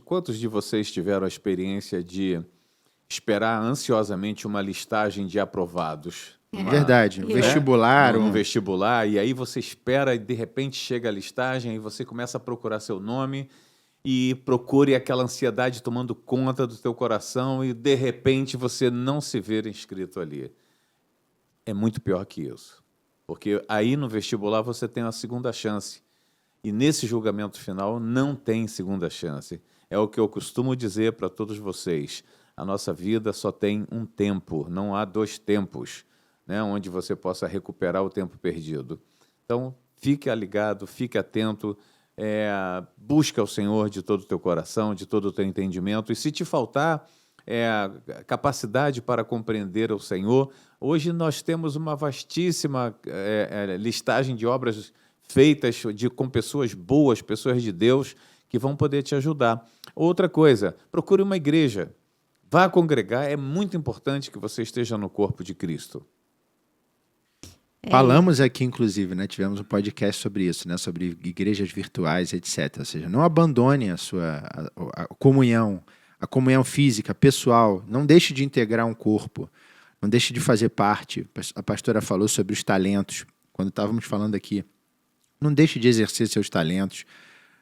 Quantos de vocês tiveram a experiência de esperar ansiosamente uma listagem de aprovados? Verdade, vestibular. Um vestibular, e aí você espera e de repente chega a listagem e você começa a procurar seu nome e procure aquela ansiedade tomando conta do teu coração e de repente você não se vê inscrito ali. É muito pior que isso, porque aí no vestibular você tem a segunda chance. E nesse julgamento final não tem segunda chance. É o que eu costumo dizer para todos vocês. A nossa vida só tem um tempo, não há dois tempos, né, onde você possa recuperar o tempo perdido. Então, fique ligado, fique atento, busca o Senhor de todo o teu coração, de todo o teu entendimento. E se te faltar capacidade para compreender o Senhor, hoje nós temos uma vastíssima listagem de obras feitas com pessoas boas, pessoas de Deus, que vão poder te ajudar. Outra coisa, procure uma igreja. Vá congregar, é muito importante que você esteja no corpo de Cristo. Falamos aqui, inclusive, né, tivemos um podcast sobre isso, né, sobre igrejas virtuais, etc. Ou seja, não abandone a comunhão, a comunhão física, pessoal. Não deixe de integrar um corpo. Não deixe de fazer parte. A pastora falou sobre os talentos, quando estávamos falando aqui. Não deixe de exercer seus talentos.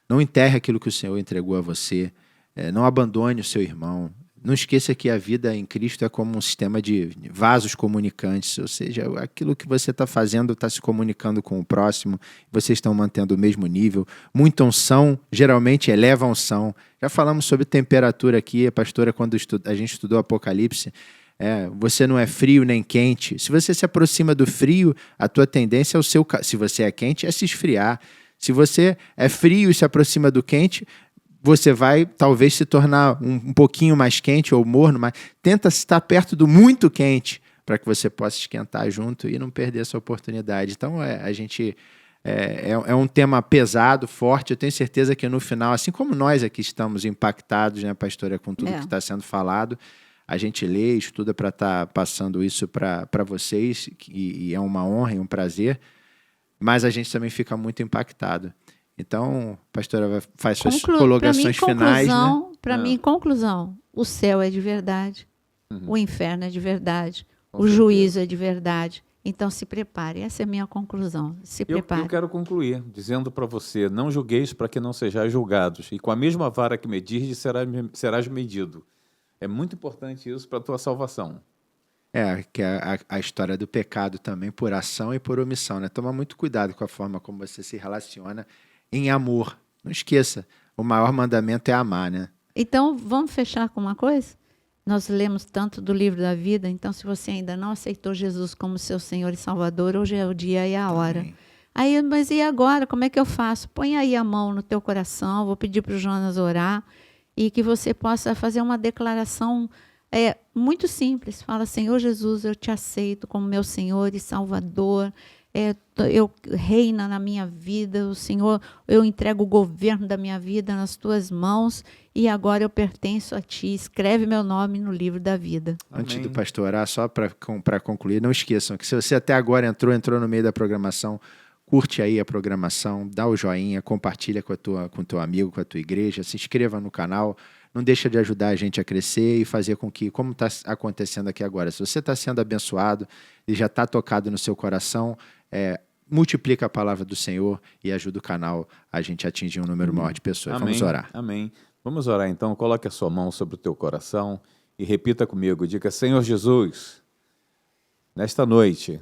Não enterre aquilo que o Senhor entregou a você. Não abandone o seu irmão. não esqueça que a vida em Cristo é como um sistema de vasos comunicantes, ou seja, aquilo que você está fazendo está se comunicando com o próximo, vocês estão mantendo o mesmo nível. Muita unção geralmente eleva a unção. Já falamos sobre temperatura aqui, a pastora, quando a gente estudou Apocalipse, você não é frio nem quente. Se você se aproxima do frio, a tua tendência é se você é quente, é se esfriar. Se você é frio e se aproxima do quente, você vai talvez se tornar um pouquinho mais quente ou morno, mas tenta estar perto do muito quente para que você possa esquentar junto e não perder essa oportunidade. Então, a gente é um tema pesado, forte. Eu tenho certeza que no final, assim como nós aqui estamos impactados, né, pastora, com tudo que está sendo falado, a gente lê, estuda para estar passando isso para vocês, e é uma honra e um prazer, mas a gente também fica muito impactado. Então, pastora, faz suas colocações finais. Para mim, conclusão, o céu é de verdade, o inferno é de verdade, o juízo é de verdade. Então, se prepare. Essa é a minha conclusão. Se prepare. Eu quero concluir dizendo para você, não julgueis para que não sejais julgados, e com a mesma vara que medirdes serás medido. É muito importante isso para a tua salvação. Que é a história do pecado também, por ação e por omissão, né? Toma muito cuidado com a forma como você se relaciona em amor. Não esqueça, o maior mandamento é amar, né? Então, vamos fechar com uma coisa? Nós lemos tanto do livro da vida, então se você ainda não aceitou Jesus como seu Senhor e Salvador, hoje é o dia e a hora. Aí, mas e agora? Como é que eu faço? Põe aí a mão no teu coração, vou pedir para o Jonas orar, e que você possa fazer uma declaração muito simples. Fala, Senhor Jesus, eu te aceito como meu Senhor e Salvador. Eu reina na minha vida, o Senhor, eu entrego o governo da minha vida nas tuas mãos e agora eu pertenço a ti. Escreve meu nome no livro da vida. Antes do pastor orar, só para concluir, não esqueçam que se você até agora entrou no meio da programação, curte aí a programação, dá o joinha, compartilha com o teu amigo, com a tua igreja, se inscreva no canal. Não deixa de ajudar a gente a crescer e fazer com que, como está acontecendo aqui agora, se você está sendo abençoado e já está tocado no seu coração, multiplica a palavra do Senhor e ajuda o canal a gente a atingir um número maior de pessoas. Amém. Vamos orar. Amém. Vamos orar então. Coloque a sua mão sobre o teu coração e repita comigo. Diga, Senhor Jesus, nesta noite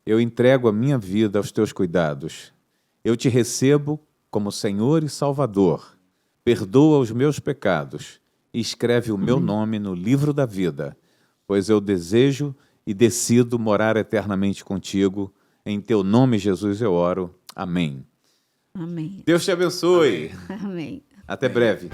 eu entrego a minha vida aos teus cuidados. Eu te recebo como Senhor e Salvador. Perdoa os meus pecados e escreve o meu nome no livro da vida, pois eu desejo e decido morar eternamente contigo. Em teu nome, Jesus, eu oro. Amém. Amém. Deus te abençoe. Amém. Até breve.